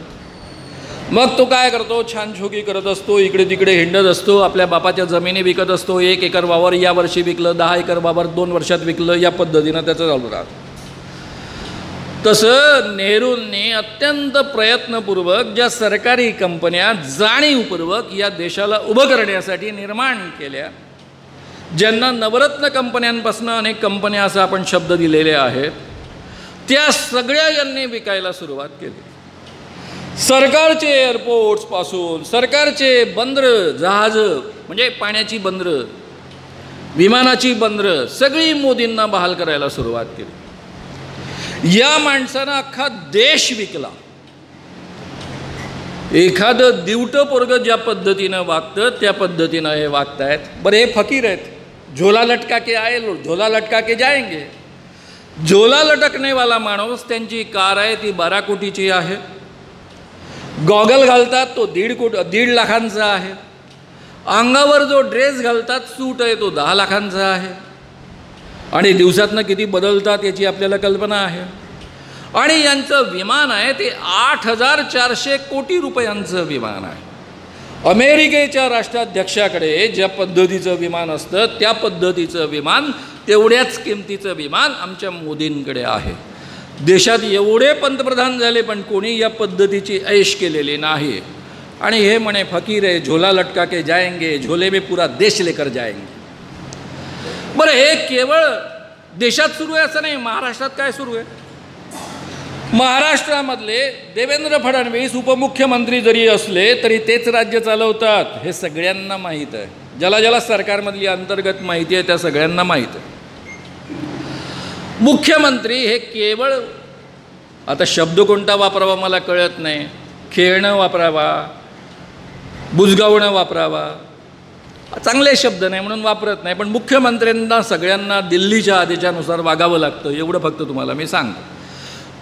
मग तो काय करतो, छान छोकी करत असतो, इकडे तिकडे हिंडत असतो, आपल्या बापाच्या जमिनी विकत असतो. 1 एकर वावर या वर्षी विकलं, 10 एकर वावर 2 वर्षात विकलं, या पद्धतीनं त्याचं चालू राहतं. तसं नेहरूंनी अत्यंत प्रयत्नपूर्वक ज्या सरकारी कंपन्या जाणीवपूर्वक या देशाला उभं करण्यासाठी निर्माण केल्या, ज्यांना नवरत्न कंपन्यांपासून अनेक कंपन्या असं आपण शब्द दिलेले आहेत, त्या सगळ्या यांनी विकायला सुरुवात केली. सरकारचे एअरपोर्ट्सपासून सरकारचे बंदरं, जहाजं म्हणजे पाण्याची बंदरं, विमानाची बंदरं सगळी मोदींना बहाल करायला सुरुवात केली. या माणसानं अख्खा देश विकला. एखादं दिवटं पोरगं ज्या पद्धतीनं वागतं त्या पद्धतीनं हे वागतायत. बरं हे फकीर आहेत, झोला लटका के आए लोग झोला लटका के जाएंगे. झोला लटकने वाला माणूस, त्यांची कार आहे ती 12 कोटीची आहे. गॉगल घालतात तो 1.5 लाखांचा आहे. अंगावर जो ड्रेस घालतात, सूट आहे तो 10 लाखांचा आहे. आणि दिवसातनं किती बदलतात याची आपल्याला कल्पना आहे. आणि यांचं विमान आहे ते 8,400 कोटी रुपयांचं विमान आहे. अमेरिकेच्या राष्ट्राध्यक्षाकडे ज्या पद्धतीचं विमान असतं त्या पद्धतीचं विमान, तेवढ्याच किमतीचं विमान आमच्या मोदींकडे आहे. देशात एवढे पंतप्रधान झाले पण कोणी या पद्धतीची ऐश केलेली नाही. आणि हे म्हणे फकीर आहे, झोला लटका के जाएंगे, झोले में पूरा देश लेकर जाएंगे. बरं हे केवळ देशात सुरू आहे असं नाही. महाराष्ट्रात काय सुरू आहे? महाराष्ट्रामधले देवेंद्र फडणवीस उपमुख्यमंत्री जरी असले तरी तेच राज्य चालवतात, हे सगळ्यांना माहीत आहे. ज्याला ज्याला सरकारमधली अंतर्गत माहिती आहे त्या सगळ्यांना माहीत आहे. मुख्यमंत्री हे केवळ, आता शब्द कोणता वापरावा मला कळत नाही, खेळणं वापरावा, बुजगावणं वापरावा, चांगले शब्द नाही म्हणून वापरत नाही, पण मुख्यमंत्र्यांना सगळ्यांना दिल्लीच्या आदेशानुसार वागावं लागतं एवढं फक्त तुम्हाला मी सांगतो.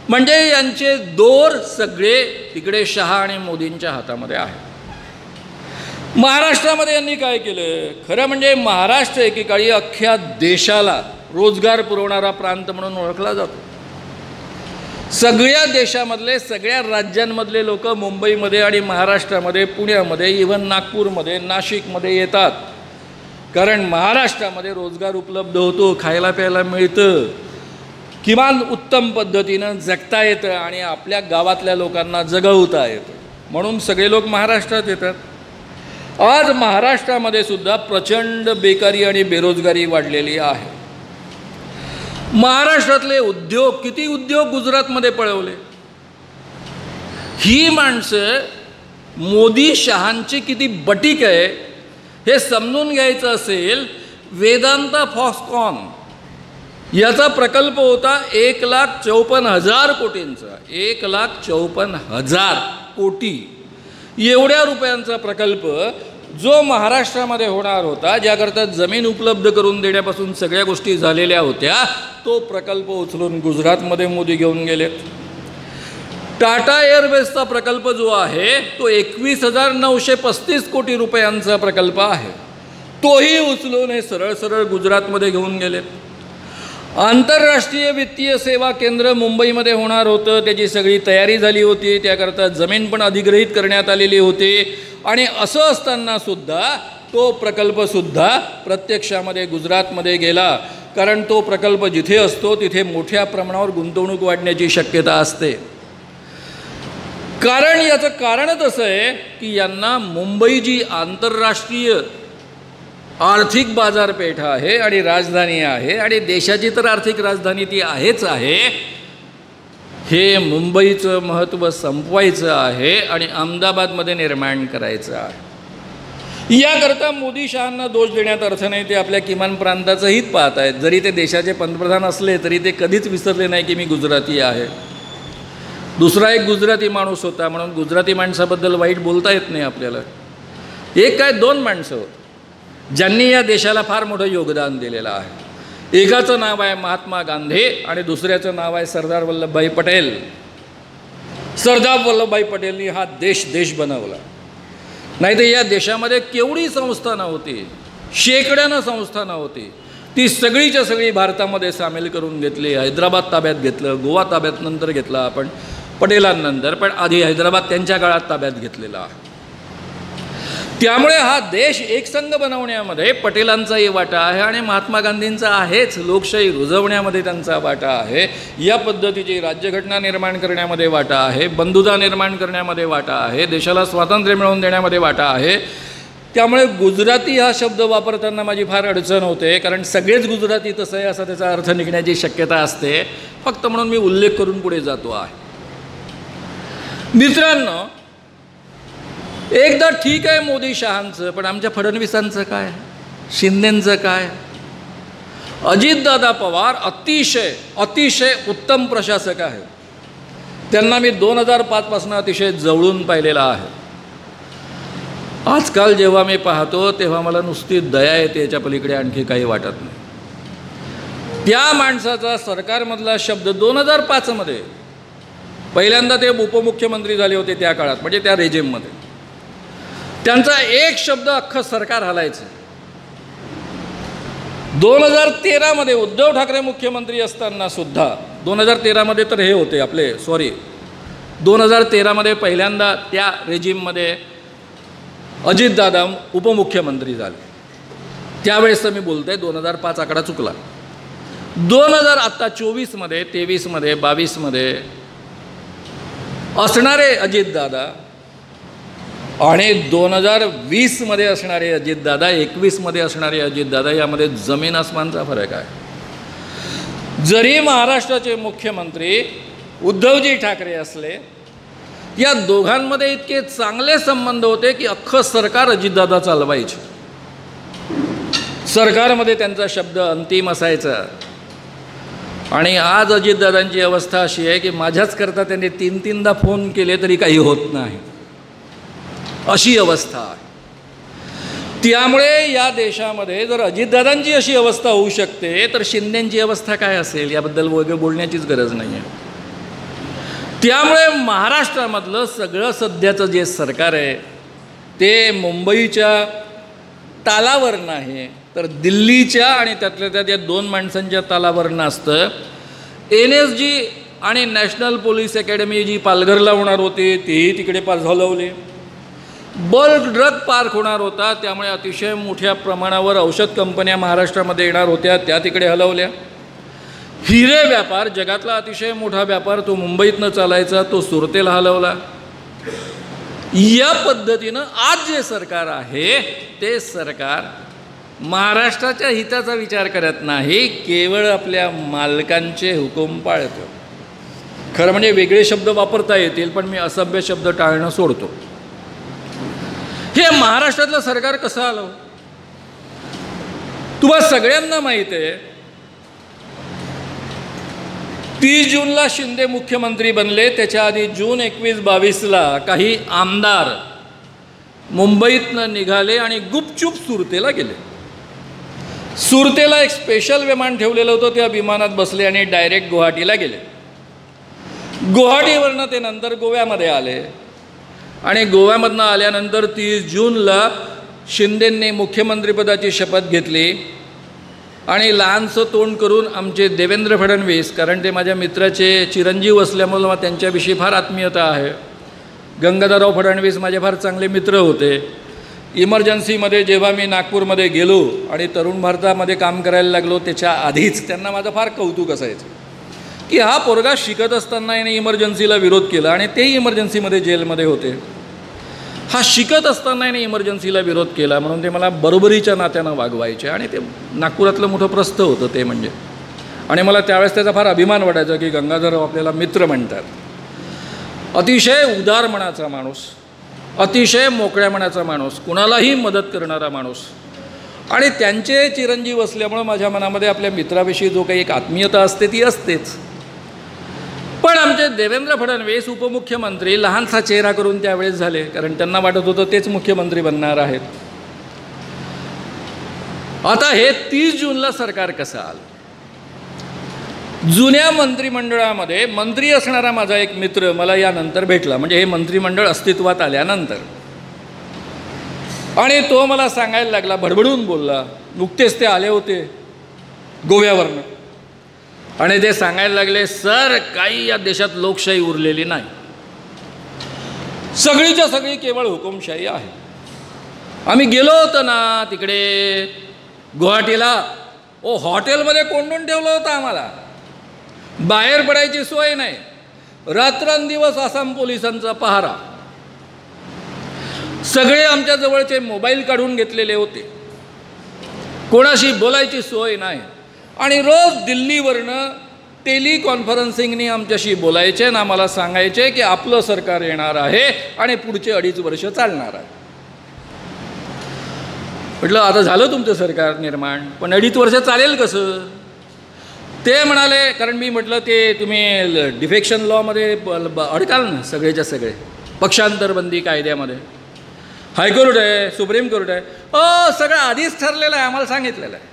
म्हणजे यांचे दोर सगळे तिकडे शहा आणि मोदींच्या हातामध्ये आहे. महाराष्ट्रामध्ये यांनी काय केलं? खरं म्हणजे महाराष्ट्र एकेकाळी अख्ख्या देशाला रोजगार पुरवणारा प्रांत म्हणून ओळखला जातो. सगळ्या देशामधले, सगळ्या राज्यांमधले लोक मुंबईमध्ये आणि महाराष्ट्रामध्ये, पुण्यामध्ये, इव्हन नागपूरमध्ये, नाशिकमध्ये येतात. कारण महाराष्ट्रामध्ये रोजगार उपलब्ध होतो, खायला प्यायला मिळतं, किमान उत्तम पद्धतीनं जगता येतं आणि आपल्या गावातल्या लोकांना जगवता येतं, म्हणून सगळे लोक महाराष्ट्रात येतात. आज महाराष्ट्रामध्ये सुद्धा प्रचंड बेकारी आणि बेरोजगारी वाढलेली आहे. महाराष्ट्रातले उद्योग, किती उद्योग गुजरातमध्ये पळवले. ही माणसं मोदी शहांची किती बटीक आहे हे समजून घ्यायचं असेल. वेदांता फॉक्सकॉन याचा प्रकल्प होता 1,54,000 कोटींचा. 1,54,000 कोटी एवढ्या रुपयांचा प्रकल्प जो महाराष्ट्रामध्ये होणार होता, ज्याकरता जमीन उपलब्ध करून देण्यापासून सगळ्या गोष्टी झालेल्या होत्या, तो प्रकल्प उचलून गुजरातमध्ये मोदी घेऊन गेले. टाटा एअरवेजचा प्रकल्प जो आहे तो 21,935 कोटी रुपयांचा प्रकल्प आहे. तोही उचलून हे सरळ सरळ गुजरातमध्ये घेऊन गेले. आंतरराष्ट्रीय वित्तीय सेवा केंद्र मुंबईमध्ये होणार होतं, त्याची सगळी तयारी झाली होती, त्याकरता जमीन पण अधिग्रहित करण्यात आलेली होती आणि असं असताना सुद्धा तो प्रकल्पसुद्धा प्रत्यक्षामध्ये गुजरातमध्ये गेला, कारण तो प्रकल्प जिथे असतो तिथे मोठ्या प्रमाणावर गुंतवणूक वाढण्याची शक्यता असते. कारण याचं कारणच असं आहे की यांना मुंबई जी आंतरराष्ट्रीय आर्थिक बाजारपेठ आहे आणि राजधानी आहे आणि देशाची तर आर्थिक राजधानी ती आहेच आहे, हे मुंबईचं महत्त्व संपवायचं आहे आणि अहमदाबादमध्ये निर्माण करायचं आहे. याकरता मोदी शहांना दोष देण्यात अर्थ नाही, ते आपल्या किमान प्रांताचं हित पाहत आहेत. जरी ते देशाचे पंतप्रधान असले तरी ते कधीच विसरले नाही की मी गुजराती आहे. दुसरा एक गुजराती माणूस होता म्हणून गुजराती माणसाबद्दल वाईट बोलता येत नाही आपल्याला. एक काय दोन माणसं होत ज्यांनी या देशाला फार मोठं योगदान दिलेलं आहे. एकाचं नाव आहे महात्मा गांधी आणि दुसऱ्याचं नाव आहे सरदार वल्लभभाई पटेल. सरदार वल्लभभाई पटेलनी हा देश बनवला, नाही तर या देशामध्ये केवढी संस्थानं होती, शेकड्यानं संस्थानं होती, ती सगळीच्या सगळी भारतामध्ये सामील करून घेतली. हैदराबाद ताब्यात घेतलं, गोवा ताब्यात नंतर घेतला आपण पटेलांनंतर, पण आधी हैदराबाद त्यांच्या काळात ताब्यात घेतलेला आहे. त्यामुळे हा देश एकसंघ बनवण्यामध्ये पटेलांचाही वाटा आहे आणि महात्मा गांधींचा आहेच. लोकशाही रुजवण्यामध्ये त्यांचा वाटा आहे, या पद्धतीची राज्यघटना निर्माण करण्यामध्ये वाटा आहे, बंधुता निर्माण करण्यामध्ये वाटा आहे, देशाला स्वातंत्र्य मिळवून देण्यामध्ये वाटा आहे. त्यामुळे गुजराती हा शब्द वापरताना माझी फार अडचण होते, कारण सगळेच गुजराती तसं आहे असा त्याचा अर्थ निघण्याची शक्यता असते. फक्त म्हणून मी उल्लेख करून पुढे जातो आहे. मित्रांनो, एकदा ठीक आहे मोदी शहांचं, पण आमच्या फडणवीसांचं काय, शिंदेंचं काय? अजितदादा पवार अतिशय उत्तम प्रशासक आहेत. त्यांना मी 2005 पासून अतिशय जवळून पाहिलेला आहे. आजकाल जेव्हा मी पाहतो तेव्हा मला नुसती दया येते, याच्या पलीकडे आणखी काही वाटत नाही. त्या माणसाचा सरकारमधला शब्द 2005 मध्ये पहिल्यांदा ते उपमुख्यमंत्री झाले होते त्या काळात, म्हणजे त्या रेजिममध्ये त्यांचा एक शब्द अख्खं सरकार हलायचं. 2013 मध्ये उद्धव ठाकरे मुख्यमंत्री असताना सुद्धा, 2013 मध्ये तर हे होते आपले 2013 मध्ये पहिल्यांदा त्या रेजिममध्ये अजितदादा उपमुख्यमंत्री झाले. त्यावेळेस मी बोलतोय 2005 आकडा चुकला. 2024 मध्ये 23 मध्ये 22 मध्ये असणारे अजितदादा आणि 2020 मध्ये असणारे अजितदादा, 21 मध्ये असणारे अजितदादा, यामध्ये जमीन आसमानचा फरक आहे. जरी महाराष्ट्राचे मुख्यमंत्री उद्धवजी ठाकरे असले, या दोघांमध्ये इतके चांगले संबंध होते की अख्खं सरकार अजितदादा चालवायचे. सरकारमध्ये त्यांचा शब्द अंतिम असायचा. आणि आज अजितदादांची अवस्था अशी आहे की माझ्याच करता त्यांनी 3-3दा फोन केले तरी काही होत नाही, अशी अवस्था आहे. त्यामुळे या देशामध्ये जर अजितदादांची अशी अवस्था होऊ शकते तर शिंदेंची अवस्था काय असेल याबद्दल वगैरे बोलण्याचीच गरज नाही आहे. त्यामुळे महाराष्ट्रामधलं सगळं सध्याचं जे सरकार आहे ते मुंबईच्या तालावर नाही तर दिल्लीच्या आणि त्यातल्या त्यात या दोन माणसांच्या तालावर नसतं. NSG आणि नॅशनल पोलीस अकॅडमी जी पालघरला होणार होती तीही तिकडे हलवली. बल्क ड्रग पार्क होणार होता, त्यामुळे अतिशय मोठ्या प्रमाणावर औषध कंपन्या महाराष्ट्रामध्ये येणार होत्या, त्या तिकडे हलवल्या. हिरे व्यापार, जगातला अतिशय मोठा व्यापार, तो मुंबईतनं चालायचा, तो सुरतेला हलवला. या पद्धतीनं आज जे सरकार आहे ते सरकार महाराष्ट्राच्या हिताचा विचार करत नाही, केवळ आपल्या मालकांचे हुकूम पाळतं. खरं म्हणजे वेगळे शब्द वापरता येतील, पण मी असभ्य शब्द टाळणं सोडतो. हे महाराष्ट्रातलं सरकार कसं आलं तुम्हाला सगळ्यांना माहीत आहे. 30 जूनला शिंदे मुख्यमंत्री बनले, त्याच्या आधी जून 21-22ला काही आमदार मुंबईतनं निघाले आणि गुपचूप सुरतेला गेले. सुरतेला एक स्पेशल विमान ठेवलेलं होतं, त्या विमानात बसले आणि डायरेक्ट गुवाहाटीला गेले. गुवाहाटीवरनं ते नंतर गोव्यामध्ये आले आणि गोव्यामधनं आल्यानंतर 30 जूनला शिंदेंनी मुख्यमंत्रीपदाची शपथ घेतली आणि लहानसं तोंड करून आमचे देवेंद्र फडणवीस, कारण ते माझ्या मित्राचे चिरंजीव असल्यामुळे मला त्यांच्याविषयी फार आत्मीयता आहे. गंगाधरराव फडणवीस माझे फार चांगले मित्र होते. इमर्जन्सीमध्ये जेव्हा मी नागपूरमध्ये गेलो आणि तरुण भारतामध्ये काम करायला लागलो त्याच्या आधीच त्यांना माझं फार कौतुक असायचं की हा पोरगा शिकत असताना याने इमर्जन्सीला विरोध केला आणि तेही इमर्जन्सीमध्ये जेलमध्ये होते. हा शिकत असताना याने इमर्जन्सीला विरोध केला म्हणून ते मला बरोबरीच्या नात्यानं वागवायचे आणि ते नागपुरातलं मोठं प्रस्थ होतं ते म्हणजे. आणि मला त्यावेळेस त्याचा फार अभिमान वाटायचा की गंगाधरराव आपल्याला मित्र म्हणतात. अतिशय उदार मनाचा माणूस, अतिशय मोकळ्या मनाचा माणूस, कुणालाही मदत करणारा माणूस आणि त्यांचे चिरंजीव असल्यामुळं माझ्या मनामध्ये आपल्या मित्राविषयी जो काही एक आत्मीयता असते ती असतेच. पण आमचे देवेंद्र फडणवीस उपमुख्यमंत्री लहानसा चेहरा करून त्यावेळेस झाले, कारण त्यांना वाटत होतं तेच मुख्यमंत्री बनणार आहेत. आता हे 30 जूनला सरकार कसं आलं? जुन्या मंत्रिमंडळामध्ये मंत्री असणारा माझा एक मित्र मला यानंतर भेटला, म्हणजे हे मंत्रिमंडळ अस्तित्वात आल्यानंतर, आणि तो मला सांगायला लागला, भडभडून बोलला. नुकतेच ते आले होते गोव्यावरनं आणि ते सांगायला लागले, सर काही या देशात लोकशाही उरलेली नाही, सगळीच्या सगळी केवळ हुकुमशाही आहे. आम्ही गेलो होतो ना तिकडे गुवाहाटीला, हॉटेलमध्ये कोंडून ठेवलं होतं आम्हाला, बाहेर पडायची सोय नाही, रात्रंदिवस आसाम पोलिसांचा पहारा, सगळे आमच्या जवळचे मोबाईल काढून घेतलेले होते, कोणाशी बोलायची सोय नाही आणि रोज दिल्लीवरनं टेलिकॉन्फरन्सिंगनी आमच्याशी बोलायचे ना आम्हाला सांगायचे की आपलं सरकार येणार आहे आणि पुढचे 2.5 वर्ष चालणार आहे. म्हटलं आता झालं तुमचं सरकार निर्माण, पण 2.5 वर्ष चालेल कसं? ते म्हणाले, कारण मी म्हटलं ते तुम्ही डिफेक्शन लॉमध्ये अडकाल ना सगळेच्या सगळे, पक्षांतरबंदी कायद्यामध्ये, हायकोर्ट आहे, सुप्रीम कोर्ट आहे, सगळं आधीच ठरलेलं आहे, आम्हाला सांगितलेलं आहे.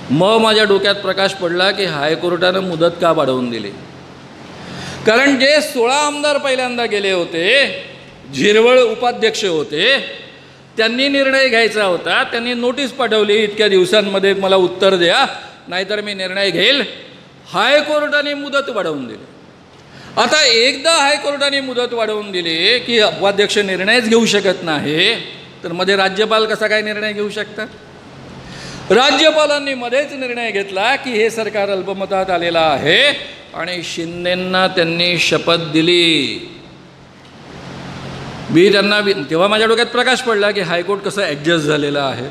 मग माझ्या डोक्यात प्रकाश पडला की हायकोर्टानं मुदत का वाढवून दिली? कारण जे 16 आमदार पहिल्यांदा गेले होते, झिरवळ उपाध्यक्ष होते, त्यांनी निर्णय घ्यायचा होता, त्यांनी नोटीस पाठवली इतक्या दिवसांमध्ये मला उत्तर द्या नाहीतर मी निर्णय घेईल. हायकोर्टाने मुदत वाढवून दिली. आता एकदा हायकोर्टाने मुदत वाढवून दिली की उपाध्यक्ष निर्णयच घेऊ शकत नाही, तर मध्ये राज्यपाल कसा काय निर्णय घेऊ शकतात? राज्यपालांनी मध्येच निर्णय घेतला की हे सरकार अल्पमतात आलेलं आहे आणि शिंदेंना त्यांनी शपथ दिली. मी त्यांना तेव्हा माझ्या डोक्यात प्रकाश पडला की हायकोर्ट कसं ॲडजस्ट झालेलं आहे.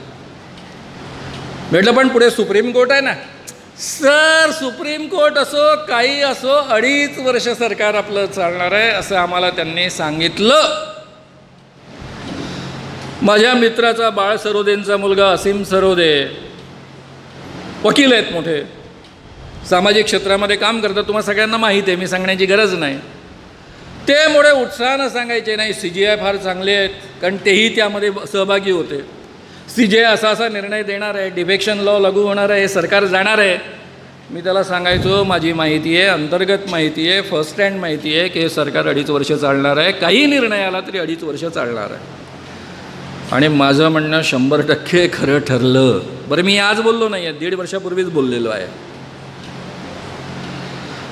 म्हटलं पण पुढे सुप्रीम कोर्ट आहे ना. सर सुप्रीम कोर्ट असो काही असो 2.5 वर्ष सरकार आपलं चालणार आहे असं आम्हाला त्यांनी सांगितलं. माझ्या मित्राचा बाळ सरोदेंचा मुलगा असीम सरोदे वकील आहेत, मोठे सामाजिक क्षेत्रामध्ये काम करतात, तुम्हाला सगळ्यांना माहीत आहे, मी सांगण्याची गरज नाही. ते मोठे उत्साहानं सांगायचे नाही CGI फार चांगले आहेत, कारण तेही त्यामध्ये सहभागी होते. CGI असा निर्णय देणार आहे, डिफेक्शन लॉ लागू होणार आहे, हे सरकार जाणार आहे. मी त्याला सांगायचो माझी माहिती आहे, अंतर्गत माहिती आहे, फर्स्ट हँड माहिती आहे की हे सरकार 2.5 वर्ष चालणार आहे, काही निर्णय आला तरी 2.5 वर्ष चालणार आहे. आणि माझं म्हणणं 100% खरं ठरलं. बरं मी आज बोललो नाही आहे, 1.5 वर्षापूर्वीच बोललेलो आहे.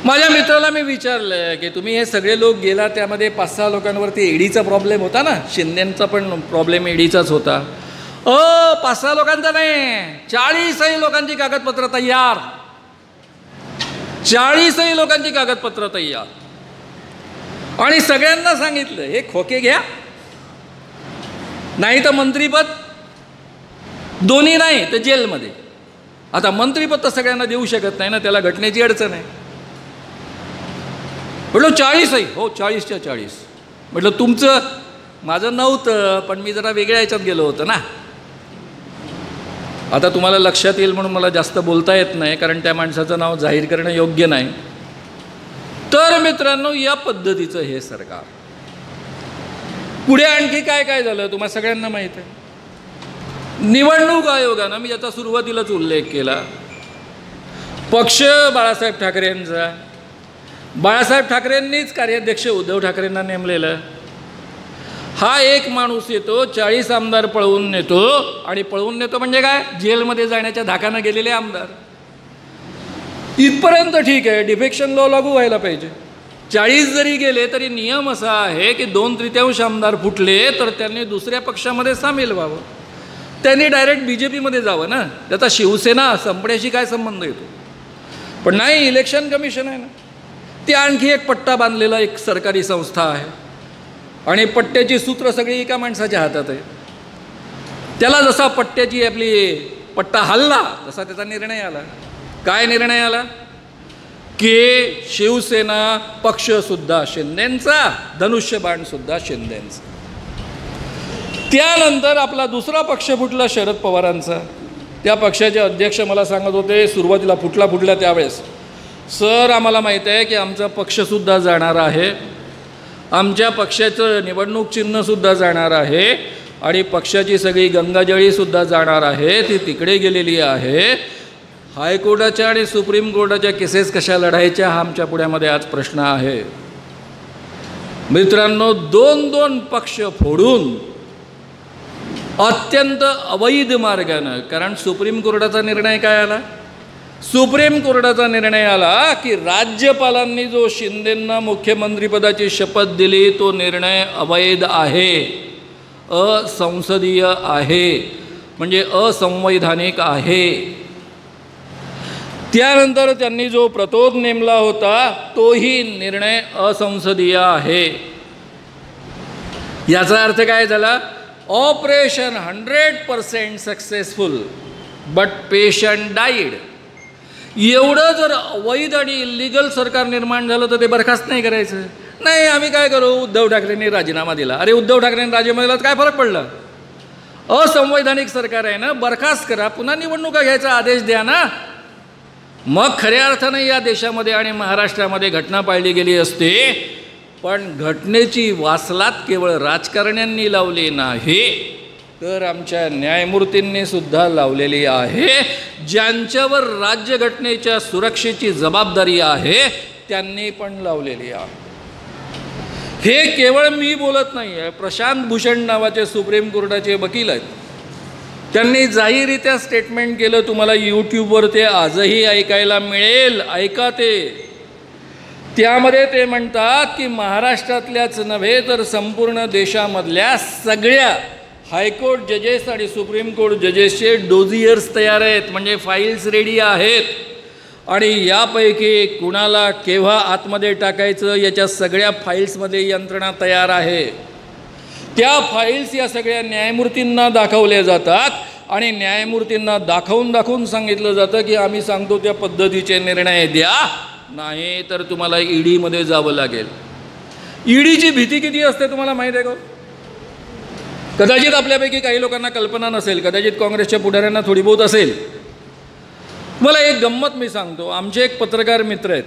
माझ्या मित्राला मी विचारलं की तुम्ही हे सगळे लोक गेला त्यामध्ये 5-6 लोकांवरती ईडीचा प्रॉब्लेम होता ना, शिंदेंचा पण प्रॉब्लेम ईडीचाच होता. 5-6 लोकांचा नाही, 40 लोकांची कागदपत्र तयार, 40 लोकांची कागदपत्र तयार. आणि सगळ्यांना सांगितलं हे खोके घ्या, नाही तर मंत्रीपद, दोन्ही नाही तर जेलमध्ये. आता मंत्रीपद तर सगळ्यांना देऊ शकत नाही ना, त्याला घटनेची अडचण आहे. म्हटलं 40 हो 40च्या 40. म्हटलं तुमचं, माझं नव्हतं पण मी जरा वेगळ्या ह्याच्यात गेलो होतो ना. आता तुम्हाला लक्षात येईल म्हणून मला जास्त बोलता येत नाही, कारण त्या माणसाचं नाव जाहीर करणं योग्य नाही. तर मित्रांनो या पद्धतीचं हे सरकार. पुढे आणखी काय काय झालं तुम्हाला सगळ्यांना माहीत आहे. निवडणूक आयोगानं, मी याचा सुरुवातीलाच उल्लेख केला, पक्ष बाळासाहेब ठाकरेंचा, बाळासाहेब ठाकरेंनीच कार्याध्यक्ष उद्धव ठाकरेंना नेमलेलं हा एक माणूस येतो, 40 आमदार पळवून नेतो, आणि पळवून नेतो म्हणजे काय, जेलमध्ये जाण्याच्या धाकानं गेलेले आमदार. इथपर्यंत ठीक आहे, डिफेक्शन लॉ लागू व्हायला पाहिजे. 40 जरी गेले तरी नियम असा आहे की 2/3 आमदार फुटले तर त्यांनी दुसऱ्या पक्षामध्ये सामील व्हावं, त्यांनी डायरेक्ट BJPमध्ये जावं ना. त्याचा शिवसेना संपण्याशी काय संबंध येतो. पण नाही, इलेक्शन कमिशन आहे ना, ती आणखी एक पट्टा बांधलेला एक सरकारी संस्था आहे, आणि पट्ट्याची सूत्र सगळी एका माणसाच्या हातात आहे. त्याला जसा पट्ट्याची आपली पट्टा हल्ला तसा त्याचा निर्णय आला. काय निर्णय आला की शिवसेना पक्षसुद्धा शिंदेंचा, धनुष्यबाणसुद्धा शिंदेंचा. त्यानंतर आपला दुसरा पक्ष फुटला शरद पवारांचा. त्या पक्षाचे अध्यक्ष मला सांगत होते सुरुवातीला फुटला त्यावेळेस, सर आम्हाला माहीत आहे की आमचा पक्षसुद्धा जाणार आहे, आमच्या पक्षाचं निवडणूक चिन्हसुद्धा जाणार आहे, आणि पक्षाची सगळी गंगाजळीसुद्धा जाणार आहे, ती तिकडे गेलेली आहे. हायकोर्टाच्या आणि सुप्रीम कोर्टाच्या केसेस कशा लढायच्या हा आमच्या पुढ्यामध्ये आज प्रश्न आहे. मित्रांनो, 2 पक्ष फोडून अत्यंत अवैध मार्गानं, कारण सुप्रीम कोर्टाचा निर्णय काय आला, सुप्रीम कोर्टाचा निर्णय आला की राज्यपालांनी जो शिंदेंना मुख्यमंत्रीपदाची शपथ दिली तो निर्णय अवैध आहे, असंसदीय आहे, म्हणजे असंवैधानिक आहे. त्यानंतर त्यांनी जो प्रतोद नेमला होता तोही निर्णय असंसदीय आहे. याचा अर्थ काय झाला, operation 100% successful but patient died. एवढं जर अवैध आणि इल्लिगल सरकार निर्माण झालं तर ते बरखास्त नाही करायचं. नाही, आम्ही काय करू, उद्धव ठाकरेंनी राजीनामा दिला. अरे उद्धव ठाकरेंनी राजीनामा दिला तर काय फरक पडला, असंवैधानिक सरकार आहे ना, बरखास्त करा, पुन्हा निवडणुका घ्यायचा आदेश द्या ना. मग खऱ्या अर्थानं या देशामध्ये आणि महाराष्ट्रामध्ये घटना पाळली गेली असते. पण घटनेची वासलात केवळ राजकारण्यांनी लावली नाही तर आमच्या न्यायमूर्तींनी सुद्धा लावलेली आहे. ज्यांच्यावर राज्यघटनेच्या सुरक्षेची जबाबदारी आहे त्यांनी पण लावलेली आहे. हे केवळ मी बोलत नाही आहे, प्रशांत भूषण नावाचे सुप्रीम कोर्टाचे वकील आहेत, त्यांनी जाहीररित्या स्टेटमेंट केलं. तुम्हाला यूट्यूबवर ते आजही ऐकायला मिळेल, ऐका ते. त्यामध्ये ते म्हणतात की महाराष्ट्रातल्याच नव्हे तर संपूर्ण देशामधल्या सगळ्या हायकोर्ट जजेस आणि सुप्रीम कोर्ट जजेसचे डोजियर्स तयार आहेत, म्हणजे फाईल्स रेडी आहेत, आणि यापैकी कुणाला केव्हा आतमध्ये टाकायचं याच्या सगळ्या फाईल्समध्ये यंत्रणा तयार आहे. त्या फाईल्स या सगळ्या न्यायमूर्तींना दाखवल्या जातात, आणि न्यायमूर्तींना दाखवून सांगितलं जातं की आम्ही सांगतो त्या पद्धतीचे निर्णय द्या, नाही तर तुम्हाला ईडीमध्ये जावं लागेल. ईडीची भीती किती असते तुम्हाला माहीत आहे का? कदाचित आपल्यापैकी काही लोकांना कल्पना नसेल, कदाचित काँग्रेसच्या पुढाऱ्यांना थोडी बहुत असेल. मला एक गंमत मी सांगतो. आमचे एक पत्रकार मित्र आहेत,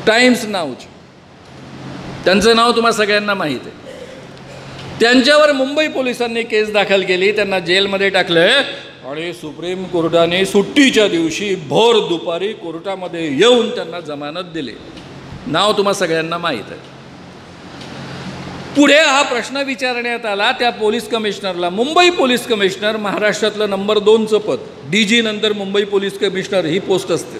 टाइम्स नावचे, त्यांचं नाव तुम्हाला सगळ्यांना माहीत आहे. त्यांच्यावर मुंबई पोलिसांनी केस दाखल केली, त्यांना जेलमध्ये टाकलं, आणि सुप्रीम कोर्टाने सुट्टीच्या दिवशी भर दुपारी कोर्टामध्ये येऊन त्यांना जमानत दिली. नाव तुम्हाला सगळ्यांना माहीत आहे. पुढे हा प्रश्न विचारण्यात आला त्या पोलीस कमिशनरला. मुंबई पोलीस कमिशनर महाराष्ट्रातलं नंबर 2चं पद, DG नंतर मुंबई पोलीस कमिशनर ही पोस्ट असते.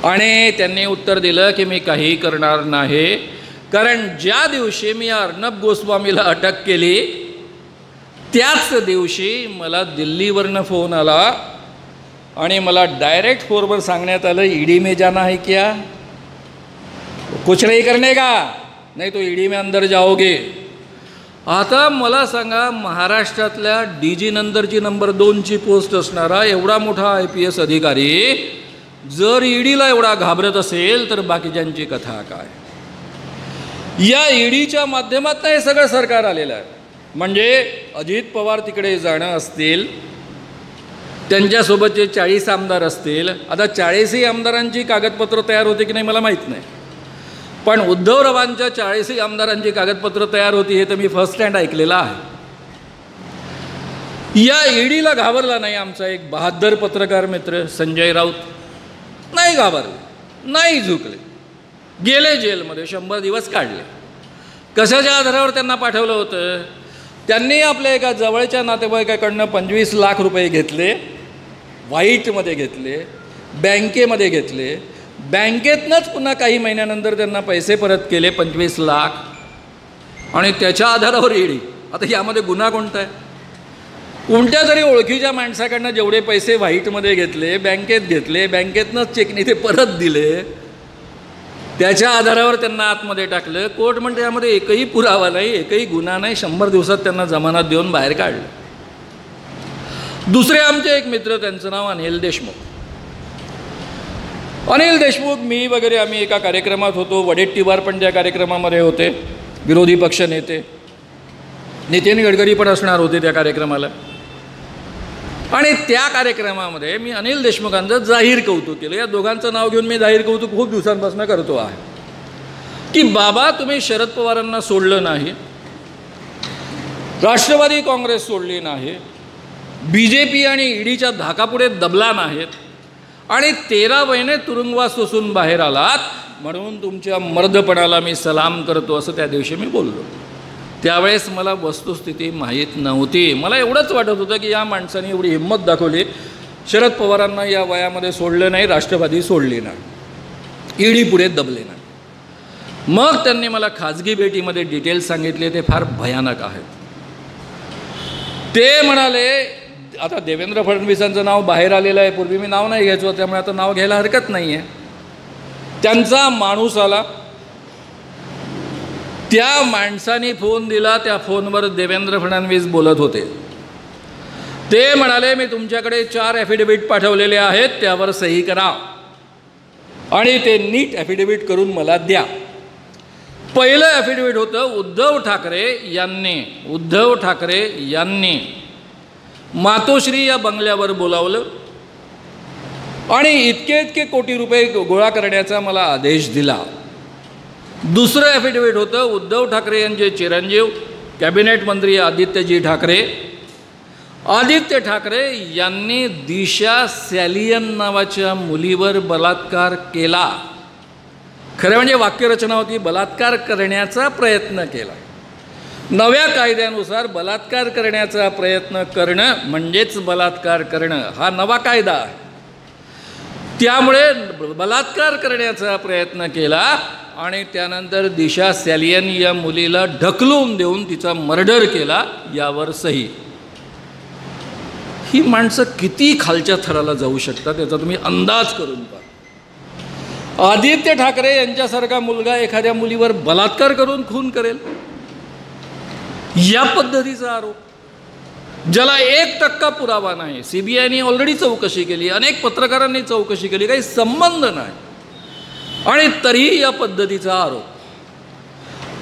आणि त्यांनी उत्तर दिलं की मी काही करणार नाही, कारण ज्या दिवशी मी अर्णब गोस्वामीला अटक केली त्याच दिवशी मला दिल्लीवरनं फोन आला आणि मला डायरेक्ट फोनवर सांगण्यात आलं ईडी में जाना है क्या, कुछ नहीं करने का, नहीं तो ईडी में अंदर जाओगे. आता मला सांगा, महाराष्ट्रातल्या DG नंतरची नंबर 2ची पोस्ट असणारा एवढा मोठा IPS अधिकारी जर ईडीला एवढा घाबरत असेल तर बाकीच्यांची कथा काय. या ईडीच्या माध्यमातून हे सगळं सरकार आलेलं आहे. म्हणजे अजित पवार तिकडे जाणं असतील, त्यांच्यासोबतचे 40 आमदार असतील. आता 40ही आमदारांची कागदपत्र तयार होते की नाही मला माहीत नाही, पण उद्धवरावांच्या 40ही आमदारांची कागदपत्र तयार होती हे तर मी फर्स्ट हँड ऐकलेलं आहे. या ईडीला घाबरला नाही आमचा एक बहादर पत्रकार मित्र संजय राऊत. नाही घाबरले, नाही झुकले, गेले जेलमध्ये, 100 दिवस काढले. कशाच्या आधारावर त्यांना पाठवलं होतं? त्यांनी आपल्या एका जवळच्या नातेवाईकाकडनं 25 लाख रुपये घेतले, व्हाईटमध्ये घेतले, बँकेमध्ये घेतले, बँकेतनंच पुन्हा काही महिन्यानंतर त्यांना पैसे परत केले 25 लाख, आणि त्याच्या आधारावर ईडी. आता यामध्ये गुन्हा कोणता आहे? कोणत्या तरी ओळखीच्या माणसाकडनं जेवढे पैसे व्हाईटमध्ये घेतले, बँकेत घेतले, बँकेतनंच चेकनी ते परत दिले, त्याच्या आधारावर त्यांना आतमध्ये टाकलं. कोर्ट म्हणते यामध्ये एकही पुरावा नाही, एकही गुन्हा नाही, 100 दिवसात त्यांना जमानत देऊन बाहेर काढलं. दुसरे आमचे एक मित्र, त्यांचं नाव अनिल देशमुख. अनिल देशमुख, मी वगैरे आम्ही एका कार्यक्रमात होतो. वडेट्टीवार पण त्या कार्यक्रमामध्ये होते, विरोधी पक्ष नेते. नितीन गडकरी पण असणार होते त्या कार्यक्रमाला. आणि त्या कार्यक्रमामध्ये मी अनिल देशमुखांचं जाहीर कौतुक केलं. या दोघांचं नाव घेऊन मी जाहीर कौतुक खूप दिवसांपासून करतो आहे की बाबा, तुम्ही शरद पवारांना सोडलं नाही, राष्ट्रवादी काँग्रेस सोडली नाही, BJP आणि ईडीच्या धाकापुढे दबला नाहीत, आणि 13 महिने तुरुंगवास सोसून बाहेर आलात, म्हणून तुमच्या मर्दपणाला मी सलाम करतो, असं त्या दिवशी मी बोललो. त्यावेळेस मला वस्तुस्थिती माहीत नव्हती. मला एवढंच वाटत होतं की या माणसाने एवढी हिंमत दाखवली, शरद पवारांना या वयामध्ये सोडलं नाही, राष्ट्रवादी सोडली नाही, ईडी पुढे दबले नाही. मग त्यांनी मला खाजगी भेटीमध्ये डिटेल्स सांगितले, ते फार भयानक आहेत. ते म्हणाले, आता देवेंद्र फडणवीसांचं नाव बाहेर आलेलं आहे, पूर्वी मी नाव नाही घ्यायचो, त्यामुळे आता नाव घ्यायला हरकत नाही आहे. त्यांचा माणूस आला, त्या माणसाने फोन दिला, त्या फोनवर देवेंद्र फडणवीस बोलत होते. ते म्हणाले, मी तुमच्याकडे 4 ॲफिडेविट पाठवलेले आहेत, त्यावर सही करा आणि ते नीट ॲफिडेविट करून मला द्या. पहिलं ॲफिडेविट होतं उद्धव ठाकरे यांनी मातोश्री या बंगल्यावर बोलावलं आणि इतके कोटी रुपये गोळा करण्याचा मला आदेश दिला. दुसरं ॲफिडेविट होतं उद्धव ठाकरे यांचे चिरंजीव कॅबिनेट मंत्री आदित्य ठाकरे यांनी दिशा सॅलियन नावाच्या मुलीवर बलात्कार केला. खरं म्हणजे वाक्यरचना होती, बलात्कार करण्याचा प्रयत्न केला. नव्या कायद्यानुसार बलात्कार करण्याचा प्रयत्न करणं म्हणजेच बलात्कार करणं, हा नवा कायदा आहे. त्यामुळे बलात्कार करण्याचा प्रयत्न केला आणि त्यानंतर दिशा सॅलियन या मुलीला ढकलून देऊन तिचा मर्डर केला, यावर सही. ही माणसं किती खालच्या थराला जाऊ शकतात याचा तुम्ही अंदाज करून पहा. आदित्य ठाकरे यांच्यासारखा मुलगा एखाद्या मुलीवर बलात्कार करून खून करेल, या पद्धतीचा आरोप, ज्याला 1% पुरावा नाही. CBIने ऑलरेडी चौकशी केली, अनेक पत्रकारांनी चौकशी केली, काही संबंध नाही, आणि तरीही या पद्धतीचा आरोप.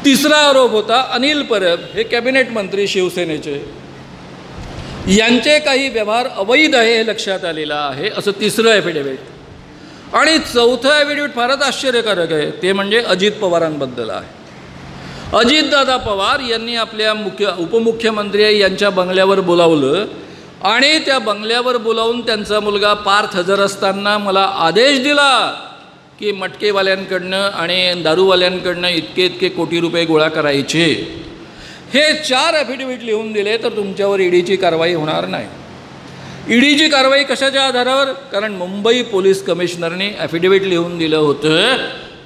तिसरा आरोप होता अनिल परब, हे कॅबिनेट मंत्री शिवसेनेचे, यांचे काही व्यवहार अवैध आहे हे लक्षात आलेलं आहे, असं तिसरं ॲफिडेविट. आणि चौथं ॲफिडेविट फारच आश्चर्यकारक आहे, ते म्हणजे अजित पवारांबद्दल आहे. अजितदादा पवार यांनी आपल्या उपमुख्यमंत्री यांच्या बंगल्यावर बोलावलं आणि त्या बंगल्यावर बोलावून त्यांचा मुलगा पार्थ हजर असताना मला आदेश दिला की मटकेवाल्यांकडनं आणि दारूवाल्यांकडनं इतके कोटी रुपये गोळा करायचे. हे 4 ॲफिडेविट लिहून दिले तर तुमच्यावर ईडीची कारवाई होणार नाही. ईडीची कारवाई कशाच्या आधारावर? कारण मुंबई पोलीस कमिशनरने ॲफिडेविट लिहून दिलं होतं.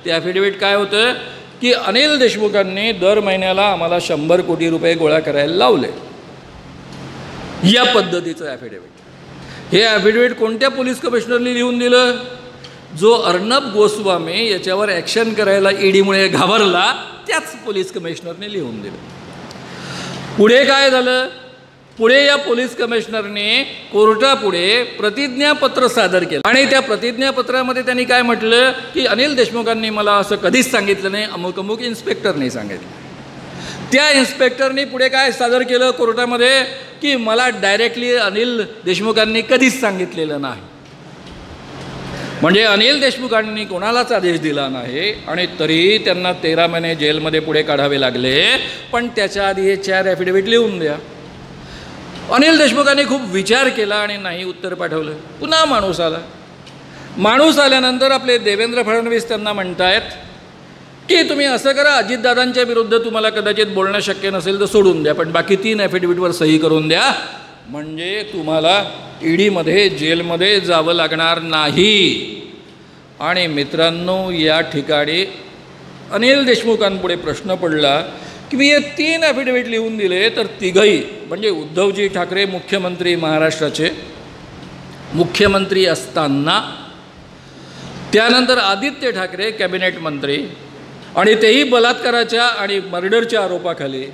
ते ॲफिडेविट काय होतं की अनिल देशमुखांनी दर महिन्याला आम्हाला 100 कोटी रुपये गोळा करायला लावले, या पद्धतीचं ॲफिडेविट. हे ॲफिडेविट कोणत्या पोलीस कमिशनरने लिहून दिलं? जो अर्णब गोस्वामी याच्यावर ॲक्शन करायला ईडीमुळे घाबरला, त्याच पोलीस कमिशनरने लिहून दिलं. पुढे काय झालं? पुढे या पोलीस कमिशनरने कोर्टापुढे प्रतिज्ञापत्र सादर केलं आणि त्या प्रतिज्ञापत्रामध्ये त्यांनी काय म्हटलं की अनिल देशमुखांनी मला असं कधीच सांगितलं नाही, अमुक इन्स्पेक्टरने सांगितलं. त्या इन्स्पेक्टरनी पुढे काय सादर केलं कोर्टामध्ये की मला डायरेक्टली अनिल देशमुखांनी कधीच सांगितलेलं नाही. म्हणजे अनिल देशमुखांनी कोणालाच आदेश दिला नाही आणि तरीही त्यांना 13 महिने जेलमध्ये पुढे काढावे लागले. पण त्याच्या आधी हे 4 ॲफिडेविट लिहून द्या. अनिल देशमुखांनी खूप विचार केला आणि नाही उत्तर पाठवलं. पुन्हा माणूस आला. माणूस आल्यानंतर आपले देवेंद्र फडणवीस त्यांना म्हणतायत की तुम्ही असं करा, अजितदादांच्या विरुद्ध तुम्हाला कदाचित बोलणं शक्य नसेल तर सोडून द्या, पण बाकी 3 ॲफिडेव्हिटवर सही करून द्या, म्हणजे तुम्हाला ईडीमध्ये जेलमध्ये जावं लागणार नाही. आणि मित्रांनो, या ठिकाणी अनिल देशमुखांपुढे प्रश्न पडला की मी हे 3 ॲफिडेव्हिट लिहून दिले तर तिघही म्हणजे उद्धवजी ठाकरे मुख्यमंत्री महाराष्ट्राचे मुख्यमंत्री असताना, त्यानंतर आदित्य ठाकरे कॅबिनेट मंत्री आणि तेही बलात्काराच्या आणि मर्डरच्या आरोपाखाली,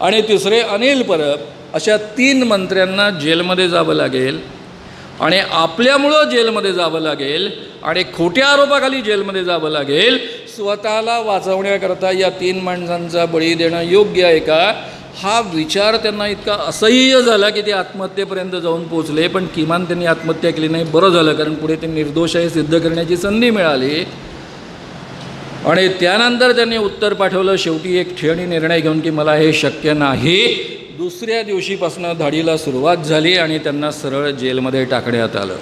आणि तिसरे अनिल परब, अशा 3 मंत्र्यांना जेलमध्ये जावं लागेल आणि आपल्यामुळं जेलमध्ये जावं लागेल आणि खोट्या आरोपाखाली जेलमध्ये जावं लागेल. स्वतःला वाचवण्याकरता या 3 माणसांचा बळी देणं योग्य आहे का? हा विचार त्यांना इतका असह्य झाला की ते आत्महत्येपर्यंत जाऊन पोचले. पण किमान त्यांनी आत्महत्या केली नाही, बरं झालं, कारण पुढे ते निर्दोष आहे सिद्ध करण्याची संधी मिळाली. आणि त्यानंतर त्यांनी उत्तर पाठवलं शेवटी एक ठेणी निर्णय घेऊन की मला हे शक्य नाही. दुसऱ्या दिवशीपासून धाडीला सुरुवात झाली आणि त्यांना सरळ जेलमध्ये टाकण्यात आलं.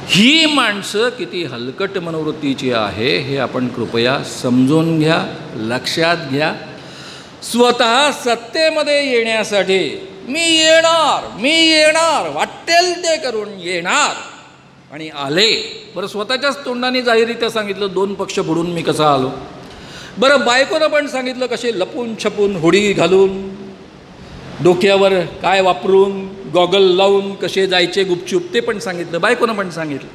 ही माणसं किती हलकट मनोवृत्तीची आहे हे आपण कृपया समजून घ्या, लक्षात घ्या. स्वतः सत्तेमध्ये येण्यासाठी मी येणार वाटेल ते करून येणार, आणि आले. बरं, स्वतःच्याच तोंडाने जाहीररित्या सांगितलं 2 पक्ष बुडून मी कसा आलो. बरं, बायकोनं पण सांगितलं कसे लपून छपून हुडी घालून डोक्यावर काय वापरून गॉगल लावून कसे जायचे गुपचूप ते पण सांगितलं, बायकोनं पण सांगितलं.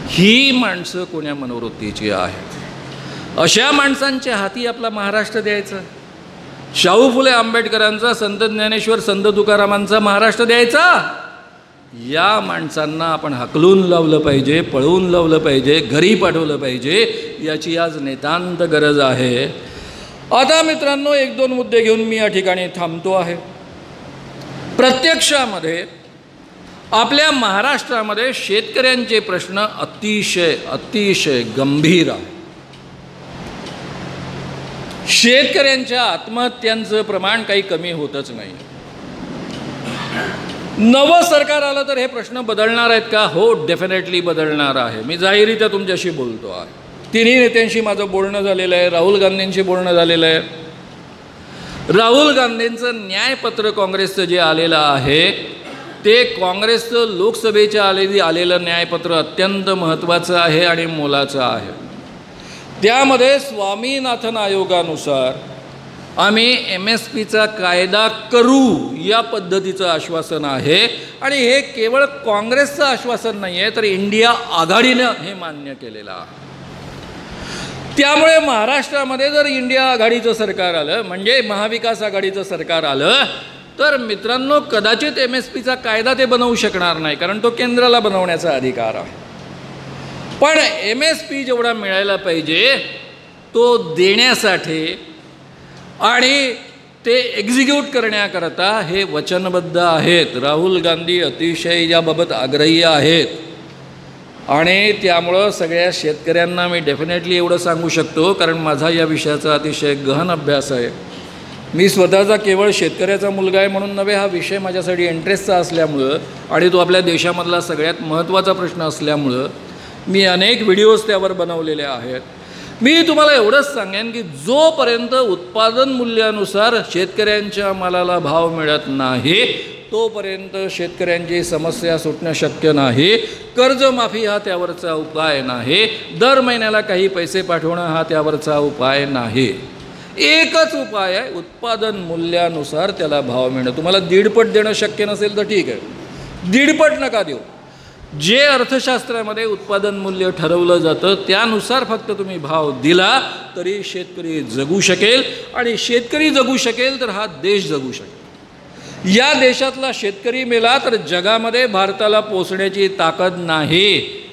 ही माणसं कोण्या मनोवृत्तीची आहेत? अशा माणसांच्या हाती आपला महाराष्ट्र द्यायचा? शाहू फुले आंबेडकरांचा, संत ज्ञानेश्वर संत तुकारामांचा महाराष्ट्र द्यायचा? या माणसांना आपण हकलून लावलं पाहिजे, पळवून लावलं पाहिजे, घरी पाठवलं पाहिजे. याची आज नितांत गरज आहे. आता मित्रांनो, 1-2 मुद्दे घेऊन मी या ठिकाणी थांबतो आहे. प्रत्यक्षामध्ये आपल्या महाराष्ट्रामध्ये शेतकऱ्यांचे प्रश्न अतिशय गंभीर आहे. शेतकऱ्यांच्या आत्महत्यांचं प्रमाण काही कमी होतच नाही. नवं सरकार आलं तर हे प्रश्न बदलणार आहेत का? हो, डेफिनेटली बदलणार आहे. मी जाहीररित्या तुमच्याशी बोलतो आहे. 3 नेत्यांशी माझं बोलणं झालेलं आहे. राहुल गांधींशी बोलणं झालेलं आहे. राहुल गांधींचं न्यायपत्र काँग्रेसचं जे आलेलं आहे ते काँग्रेसचं लोकसभेच्या आलेलं न्यायपत्र अत्यंत महत्त्वाचं आहे आणि मोलाचं आहे. त्यामध्ये स्वामीनाथन आयोगानुसार आम्ही MSPचा कायदा करू या पद्धतीचं आश्वासन आहे. आणि हे केवळ काँग्रेसचं आश्वासन नाही आहे, तर इंडिया आघाडीनं हे मान्य केलेलं आहे. त्यामुळे महाराष्ट्रामध्ये जर इंडिया आघाडीचं सरकार आलं, म्हणजे महाविकास आघाडीचं सरकार आलं, तर मित्रांनो कदाचित MSPचा कायदा ते बनवू शकणार नाही, कारण तो केंद्राला बनवण्याचा अधिकार आहे. पण MSP जेवढा मिळायला पाहिजे तो देण्यासाठी आणि ते एक्झिक्यूट करण्याकरता हे वचनबद्ध आहेत. राहुल गांधी अतिशय याबाबत आग्रही आहेत. आणि त्यामुळं सगळ्या शेतकऱ्यांना मी डेफिनेटली एवढं सांगू शकतो, कारण माझा या विषयाचा अतिशय गहन अभ्यास आहे. मी स्वतःचा केवळ शेतकऱ्याचा मुलगा आहे म्हणून नव्हे, हा विषय माझ्यासाठी इंटरेस्टचा असल्यामुळं आणि तो आपल्या देशामधला सगळ्यात महत्त्वाचा प्रश्न असल्यामुळं मी अनेक व्हिडिओज त्यावर बनवलेले आहेत. मी तुम्हाला एवढंच सांगेन की जोपर्यंत उत्पादन मूल्यानुसार शेतकऱ्यांच्या मालाला भाव मिळत नाही तोपर्यंत शेतकऱ्यांची समस्या सुटणं शक्य नाही. कर्जमाफी हा त्यावरचा उपाय नाही. दर महिन्याला काही पैसे पाठवणं हा त्यावरचा उपाय नाही. एकच उपाय आहे, उत्पादन मूल्यानुसार त्याला भाव मिळणं. तुम्हाला 1.5 देणं शक्य नसेल तर ठीक आहे, 1.5 नका देऊ. जे अर्थशास्त्रामध्ये उत्पादन मूल्य ठरवलं जातं त्यानुसार फक्त तुम्ही भाव दिला तरी शेतकरी जगू शकेल. आणि शेतकरी जगू शकेल तर हा देश जगू शकेल. या देशातला शेतकरी मेला तर जगामध्ये भारताला पोचण्याची ताकद नाही.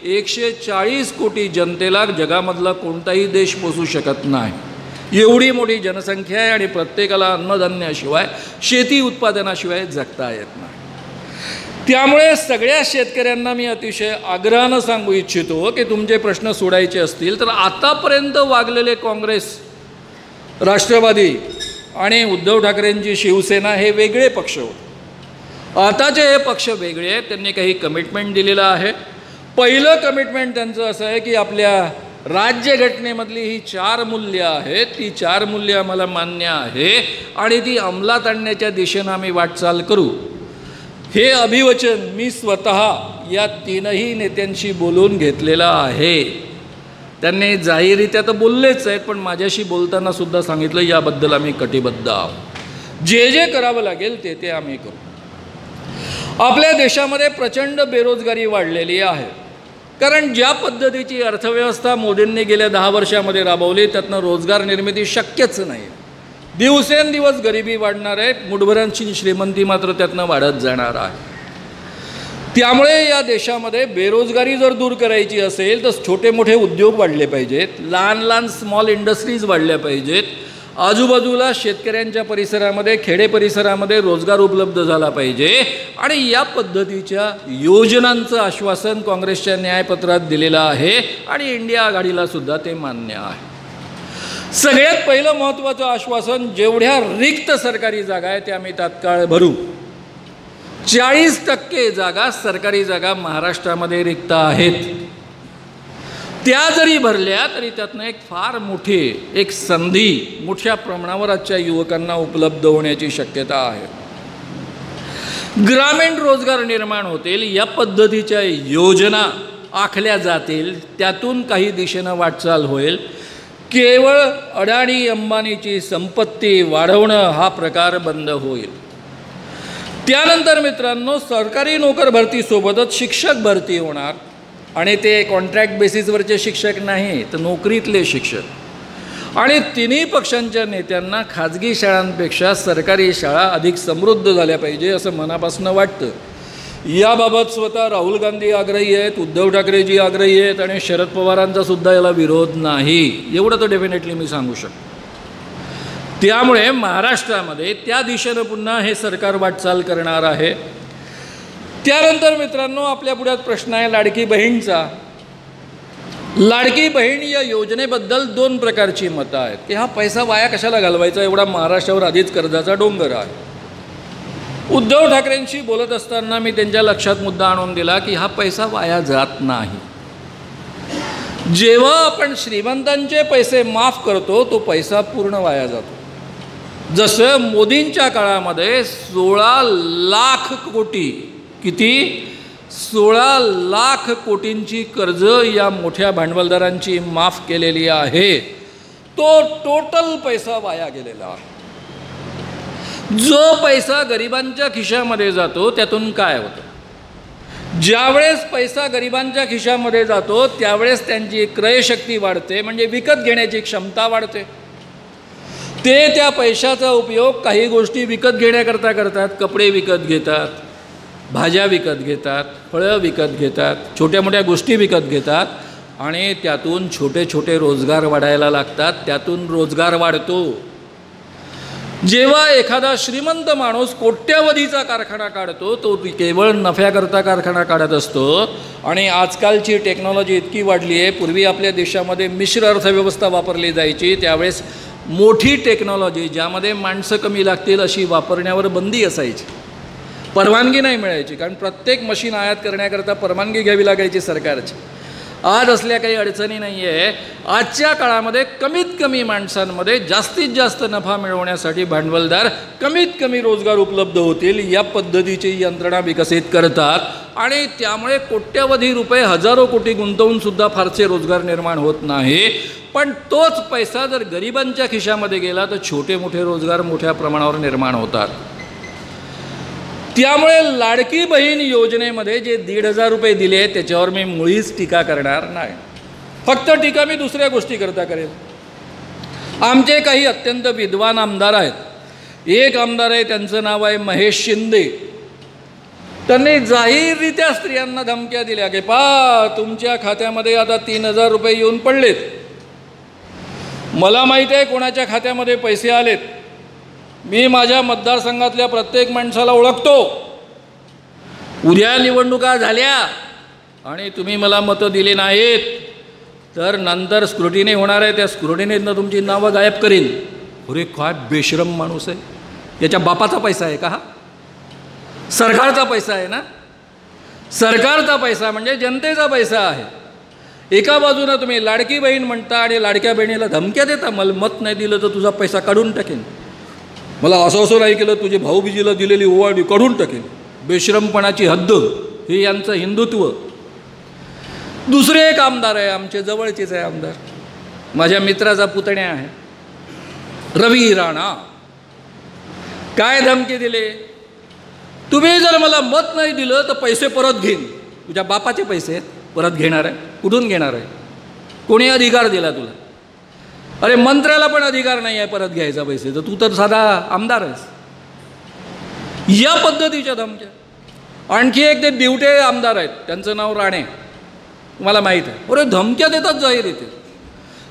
140 कोटी जनतेला जगामधला कोणताही देश पोचू शकत नाही. एवढी मोठी जनसंख्या आहे आणि प्रत्येकाला अन्नधान्याशिवाय शेती उत्पादनाशिवाय जगता येत नाही. त्यामुळे सगळ्या शेतकऱ्यांना मी अतिशय आग्रहानं सांगू इच्छितो की तुमचे प्रश्न सोडायचे असतील तर आतापर्यंत वागलेले काँग्रेस, राष्ट्रवादी आणि उद्धव ठाकरेंची शिवसेना हे वेगळे पक्ष होते. आताचे हे पक्ष वेगळे आहेत. त्यांनी काही कमिटमेंट दिलेलं आहे. पहिलं कमिटमेंट त्यांचं असं आहे की आपल्या राज्यघटनेमधली ही 4 मूल्य आहेत, ती 4 मूल्य आम्हाला मान्य आहे आणि ती अंमलात आणण्याच्या दिशेनं आम्ही वाटचाल करू. हे अभिवचन मी स्वतः या 3ही नेत्यांशी बोलून घेतलेलं आहे. त्यांनी जाहीररित्या तर बोललेच आहेत, पण माझ्याशी बोलताना सुद्धा सांगितलं याबद्दल आम्ही कटिबद्ध आहोत. जे जे करावं लागेल ते ते आम्ही करू. आपल्या देशामध्ये प्रचंड बेरोजगारी वाढलेली आहे, कारण ज्या पद्धतीची अर्थव्यवस्था मोदींनी गेल्या 10 वर्षामध्ये राबवली त्यातनं रोजगार निर्मिती शक्यच नाही. दिवसेंदिवस गरिबी वाढणार आहे, मुठभरांची श्रीमंती मात्र त्यातनं वाढत जाणार आहे. त्यामुळे या देशामध्ये बेरोजगारी जर दूर करायची असेल तर छोटे मोठे उद्योग वाढले पाहिजेत, लहान लहान स्मॉल इंडस्ट्रीज वाढल्या पाहिजेत, आजूबाजूला शेतकऱ्यांच्या परिसरामध्ये खेडे परिसरामध्ये रोजगार उपलब्ध झाला पाहिजे. आणि या पद्धतीच्या योजनांचं आश्वासन काँग्रेसच्या न्यायपत्रात दिलेलं आहे आणि इंडिया आघाडीला सुद्धा ते मान्य आहे. सगळ्यात पहिलं महत्त्वाचं आश्वासन, जेवढ्या रिक्त सरकारी जागा आहेत त्या आम्ही तात्काळ भरू. 40% जागा सरकारी जागा महाराष्ट्रामध्ये रिक्त आहेत. त्या जरी भरल्या तरी त्यातनं एक फार मोठी एक संधी मोठ्या प्रमाणावर आजच्या युवकांना उपलब्ध होण्याची शक्यता आहे. ग्रामीण रोजगार निर्माण होतील, या पद्धतीच्या योजना आखल्या जातील, त्यातून काही दिशेनं वाटचाल होईल. केवळ अडाणी अंबानीची संपत्ती वाढवणं हा प्रकार बंद होईल. त्यानंतर मित्रांनो, सरकारी नोकर भरतीसोबतच शिक्षक भरती होणार आणि ते कॉन्ट्रॅक्ट बेसिसवरचे शिक्षक नाही तर नोकरीतले शिक्षक. आणि तिन्ही पक्षांच्या नेत्यांना खाजगी शाळांपेक्षा सरकारी शाळा अधिक समृद्ध झाल्या पाहिजे असं मनापासून वाटतं. याबाबत स्वतः राहुल गांधी आग्रही आहेत, उद्धव ठाकरेजी आग्रही आहेत आणि शरद पवारांचा सुद्धा याला विरोध नाही, एवढं तर डेफिनेटली मी सांगू शकतो. त्यामुळे महाराष्ट्रामध्ये त्या दिशेनं पुन्हा हे सरकार वाटचाल करणार आहे. त्यानंतर मित्रांनो, आपल्या पुढ्यात प्रश्न आहे लाडकी बहीणचा. लाडकी बहीण या योजनेबद्दल 2 प्रकारची मतं आहेत की हा पैसा वाया कशाला घालवायचा, एवढा महाराष्ट्रावर आधीच कर्जाचा डोंगर आहे. उद्धव ठाकरेंशी बोलत असताना मी त्यांच्या लक्षात मुद्दा आणून दिला की हा पैसा वाया जात नाही. जेव्हा आपण श्रीमंतांचे पैसे माफ करतो तो पैसा पूर्ण वाया जातो. जसं मोदींच्या काळामध्ये 16 लाख कोटी, किती 16 लाख कोटींची कर्ज या मोठ्या भांडवलदारांची माफ केलेली आहे, तो टोटल पैसा वाया गेलेला आहे. जो पैसा गरिबांच्या खिशामध्ये जातो त्यातून काय होतं, ज्यावेळेस पैसा गरिबांच्या खिशामध्ये जातो त्यावेळेस त्यांची क्रयशक्ती वाढते, म्हणजे विकत घेण्याची क्षमता वाढते. ते त्या पैशाचा उपयोग काही गोष्टी विकत घेण्याकरता करतात. कपडे विकत घेतात, भाज्या विकत घेतात, फळं विकत घेतात, छोट्या मोठ्या गोष्टी विकत घेतात आणि त्यातून छोटे छोटे रोजगार वाढायला लागतात, त्यातून रोजगार वाढतो. जेव्हा एखादा श्रीमंत माणूस कोट्यवधीचा कारखाना काढतो तो केवळ नफ्याकरता कारखाना काढत असतो. आणि आजकालची टेक्नॉलॉजी इतकी वाढली आहे, पूर्वी आपल्या देशामध्ये मिश्र अर्थव्यवस्था वापरली जायची, त्यावेळेस मोठी टेक्नॉलॉजी ज्यामध्ये माणसं कमी लागतील अशी वापरण्यावर बंदी असायची, परवानगी नाही मिळायची, कारण प्रत्येक मशीन आयात करण्याकरता परवानगी घ्यावी लागायची सरकारची. आज असल्या काही अडचणी नाही आहे. आजच्या काळामध्ये कमीत कमी माणसांमध्ये जास्तीत जास्त नफा मिळवण्यासाठी भांडवलदार कमीत कमी रोजगार उपलब्ध होतील या पद्धतीची यंत्रणा विकसित करतात आणि त्यामुळे कोट्यवधी रुपये, हजारो कोटी गुंतवूनसुद्धा फारसे रोजगार निर्माण होत नाही. पण तोच पैसा जर गरिबांच्या खिशामध्ये गेला तर छोटे मोठे रोजगार मोठ्या प्रमाणावर निर्माण होतात. त्यामुळे लाडकी बहीण योजनेमध्ये जे 1,500 रुपये दिले त्याच्यावर मी मुळीच टीका करणार नाही. फक्त टीका मी दुसऱ्या गोष्टीकरता करेल. आमचे काही अत्यंत विद्वान आमदार आहेत. एक आमदार आहे, त्यांचं नाव आहे महेश शिंदे. त्यांनी जाहीररित्या स्त्रियांना धमक्या दिल्या की तुमच्या खात्यामध्ये आता 3,000 रुपये येऊन पडलेत. मला माहीत आहे कोणाच्या खात्यामध्ये पैसे आलेत. मी माझ्या मतदारसंघातल्या प्रत्येक माणसाला ओळखतो. उद्या निवडणुका झाल्या आणि तुम्ही मला मतं दिली नाहीत तर नंतर स्क्रुटिनी होणार आहे, त्या स्क्रुटिनीतनं तुमची नावं गायब करीन. अरे काय बेशरम माणूस आहे. याच्या बापाचा पैसा आहे का हा? सरकारचा पैसा आहे ना. सरकारचा पैसा म्हणजे जनतेचा पैसा आहे. एका बाजूनं तुम्ही लाडकी बहीण म्हणता आणि लाडक्या बहिणीला धमक्या देता, मला मत नाही दिलं तर तुझा पैसा काढून टाकेन, मला असं नाही केलं तुझे भाऊबीजीला दिलेली ओवाळी काढून टाकेन. बेशरमपणाची हद्द, हे यांचं हिंदुत्व. दुसरे एक आमदार आहे, आमचे जवळचेच आहे आमदार, माझ्या मित्राचा पुतण्या आहे, रवी राणा. काय धमकी दिले, तुम्ही जर मला मत नाही दिलं तर पैसे परत घेईन. तुझ्या बापाचे पैसे परत घेणार आहे, कुठून घेणार आहे, कोणी अधिकार दिला तुला? अरे मंत्र्याला पण अधिकार नाही आहे परत घ्यायचा पैसे, तर तू तर साधा आमदार आहेस. या पद्धतीच्या धमक्या. आणखी एक ते दिवटे आमदार आहेत, त्यांचं नाव राणे, तुम्हाला माहीत आहे. अरे धमक्या देतात जाहीर येते.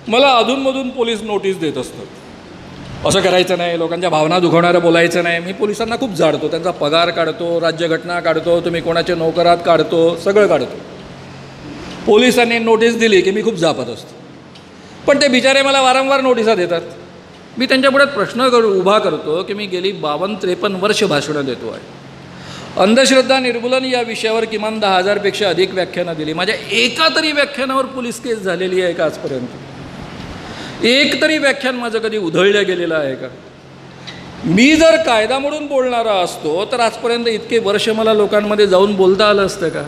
मला अधूनमधून पोलीस नोटीस देत असतात, असं करायचं नाही, लोकांच्या भावना दुखवणारं बोलायचं नाही. मी पोलिसांना खूप जाडतो, त्यांचा पगार काढतो, राज्यघटना काढतो, तुम्ही कोणाच्या नोकरात काढतो, सगळं काढतो. पोलिसांनी नोटीस दिली की मी खूप जापत असतो, पण ते बिचारे मला वारंवार नोटिसा देतात. मी त्यांच्यापुढे प्रश्न उभा करतो की मी गेली 52-53 वर्ष भाषणं देतो आहे. अंधश्रद्धा निर्मूलन या विषयावर किमान 10,000पेक्षा अधिक व्याख्यानं दिली. माझ्या एका तरी व्याख्यानावर पोलीस केस झालेली आहे का आजपर्यंत? एक तरी व्याख्यान माझं कधी उधळलं गेलेलं आहे का? मी जर कायदा मोडून बोलणारा असतो तर आजपर्यंत इतके वर्ष मला लोकांमध्ये जाऊन बोलता आलं असतं का?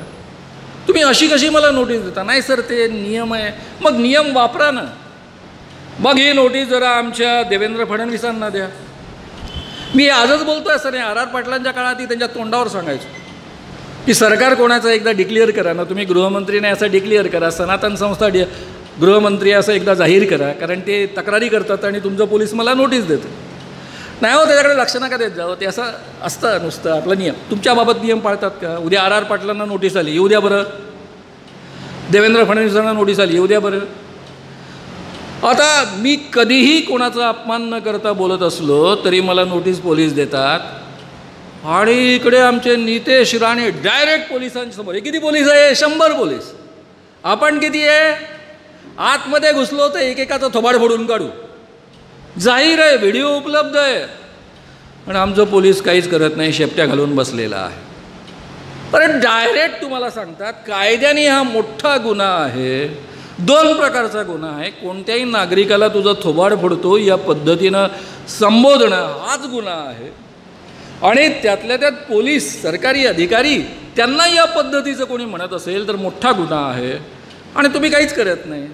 तुम्ही अशी कशी मला नोटीस देता? नाही सर, ते नियम आहे. मग नियम वापरा ना. मग ही नोटीस जरा आमच्या देवेंद्र फडणवीसांना द्या. मी आजच बोलतो आहे सर, आर पाटलांच्या काळात त्यांच्या तोंडावर सांगायचं की सरकार कोणाचं एकदा डिक्लेअर करा ना, तुम्ही गृहमंत्रीने असं डिक्लेअर करा, सनातन संस्था गृहमंत्री असं एकदा जाहीर करा, कारण ते तक्रारी करतात आणि तुमचं पोलीस मला नोटीस देतं. नाही हो, त्याच्याकडे लक्ष नका देत जावं, ते असं असतं नुसतं आपलं नियम. तुमच्याबाबत नियम पाळतात का? उद्या आर पाटलांना नोटीस आली, येऊ द्या बरं. देवेंद्र फडणवीसांना नोटीस आली, येऊ द्या बरं. आता मी कधीही कोणाचा अपमान न करता बोलत असलो तरी मला नोटीस पोलीस देतात. आणि इकडे आमचे नितेश राणे डायरेक्ट पोलिसांसमोर, हे किती पोलीस आहे? 100 पोलीस. आपण किती आहे? आतमध्ये घुसलो तर एकेकाचं थोबाड फोडून काढू. जाहीर आहे, व्हिडिओ उपलब्ध आहे. पण आमचं पोलीस काहीच करत नाही, शेपट्या घालून बसलेला आहे. पण डायरेक्ट तुम्हाला सांगतात कायद्याने हा मोठा गुन्हा आहे. 2 प्रकारचा गुन्हा आहे. कोणत्याही नागरिकाला तुझं थोबाड फोडतो या पद्धतीनं संबोधणं हाच गुन्हा आहे. आणि त्यातल्या त्यात पोलीस, सरकारी अधिकारी त्यांना या पद्धतीचं कोणी म्हणत असेल तर मोठा गुन्हा आहे. आणि तुम्ही काहीच करत नाही.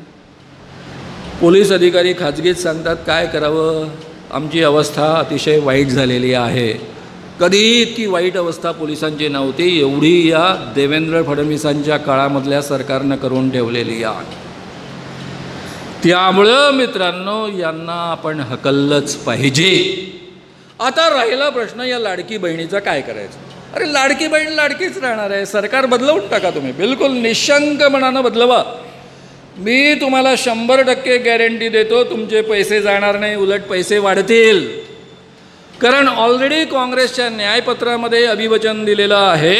पोलीस अधिकारी खाजगीत सांगतात काय करावं, आमची अवस्था अतिशय वाईट झालेली आहे. कधीही इतकी वाईट अवस्था पोलिसांची नव्हती, एवढी या देवेंद्र फडणवीसांच्या काळामधल्या सरकारनं करून ठेवलेली आहे. त्यामुळं मित्रांनो, यांना आपण हकललंच पाहिजे. आता राहिला प्रश्न या लाडकी बहिणीचा काय करायचं. अरे लाडकी बहीण लाडकीच राहणार आहे, सरकार बदलवून टाका तुम्ही, बिलकुल निशंक मनानं बदलवा. मी तुम्हाला 100% गॅरंटी देतो, तुमचे पैसे जाणार नाही, उलट पैसे वाढतील. कारण ऑलरेडी काँग्रेसच्या न्यायपत्रामध्ये अभिवचन दिलेलं आहे.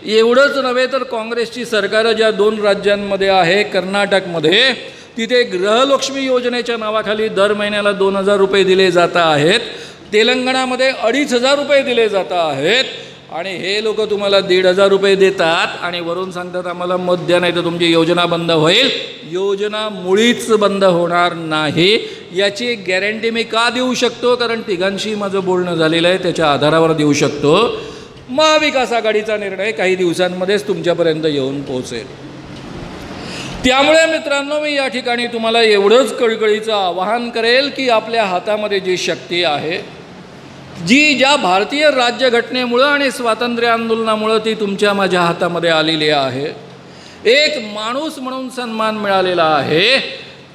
एवढंच नव्हे तर काँग्रेसची सरकारं ज्या 2 राज्यांमध्ये आहे, कर्नाटकमध्ये, तिथे गृहलक्ष्मी योजनेच्या नावाखाली दर महिन्याला 2,000 रुपये दिले जात आहेत. तेलंगणामध्ये 2,500 रुपये दिले जात आहेत. आणि हे लोक तुम्हाला 1,500 रुपये देतात आणि वरून सांगतात आम्हाला मत द्या, नाही तर तुमची योजना बंद होईल. योजना मुळीच बंद होणार नाही. याची एक गॅरंटी मी का देऊ शकतो? कारण तिघांशी माझं बोलणं झालेलं आहे, त्याच्या आधारावर देऊ शकतो. महाविकास आघाडीचा निर्णय काही दिवसांमध्येच तुमच्यापर्यंत येऊन पोहोचेल. त्यामुळे मित्रांनो, मी या ठिकाणी तुम्हाला एवढंच कळकळीचं आवाहन करेल की आपल्या हातामध्ये जी शक्ती आहे, जी ज्या भारतीय राज्यघटनेमुळं आणि स्वातंत्र्य आंदोलनामुळं ती तुमच्या माझ्या हातामध्ये आलेली आहे, एक माणूस म्हणून सन्मान मिळालेला आहे.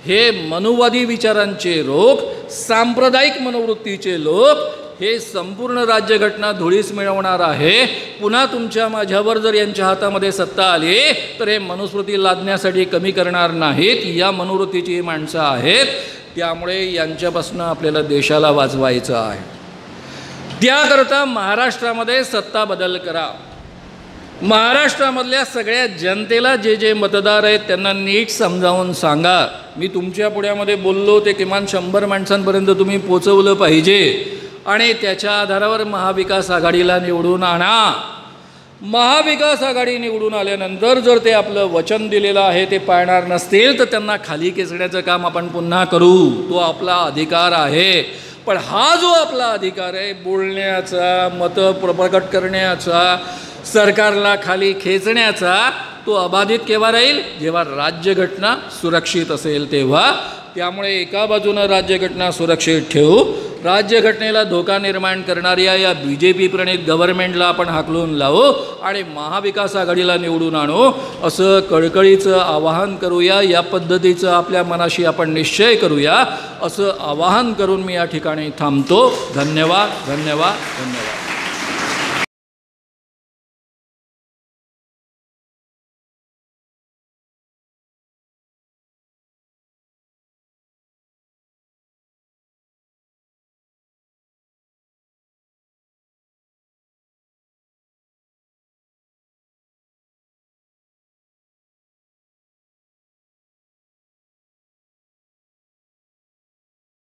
हे मनुवादी विचारांचे लोक, सांप्रदायिक मनोवृत्तीचे लोक, हे संपूर्ण राज्यघटना धुळीस मिळवणार आहे. पुन्हा तुमच्या माझ्यावर जर यांच्या हातामध्ये सत्ता आली तर हे मनुस्मृती लादण्यासाठी कमी करणार नाहीत. या मनोवृत्तीची ही माणसं आहेत. त्यामुळे यांच्यापासून आपल्याला देशाला वाचवायचं आहे. त्याकरता महाराष्ट्रामध्ये सत्ता बदल करा. महाराष्ट्रामधल्या सगळ्या जनतेला जे जे मतदार आहेत त्यांना नीट समजावून सांगा. मी तुमच्या पुढ्यामध्ये बोललो ते किमान 100 माणसांपर्यंत तुम्ही पोचवलं पाहिजे आणि त्याच्या आधारावर महाविकास आघाडीला निवडून आणा. महाविकास आघाडी निवडून आल्यानंतर जर ते आपलं वचन दिलेलं आहे ते पाळणार नसतील तर त्यांना खाली खेचण्याचं काम आपण पुन्हा करू. तो आपला अधिकार आहे. पण हा जो आपला अधिकार आहे बोलण्याचा, मतं प्रकट करण्याचा, सरकारला खाली खेचण्याचा, तो अबाधित केव्हा राहील? जेव्हा राज्यघटना सुरक्षित असेल तेव्हा. त्यामुळे एका बाजूनं राज्यघटना सुरक्षित ठेवू, राज्यघटनेला धोका निर्माण करणाऱ्या या BJP प्रणित गव्हर्नमेंटला आपण हाकलून लावू आणि महाविकास आघाडीला निवडून आणू असं कळकळीचं आवाहन करूया. या पद्धतीचं आपल्या मनाशी आपण निश्चय करूया असं आवाहन करून मी या ठिकाणी थांबतो. धन्यवाद, धन्यवाद, धन्यवाद.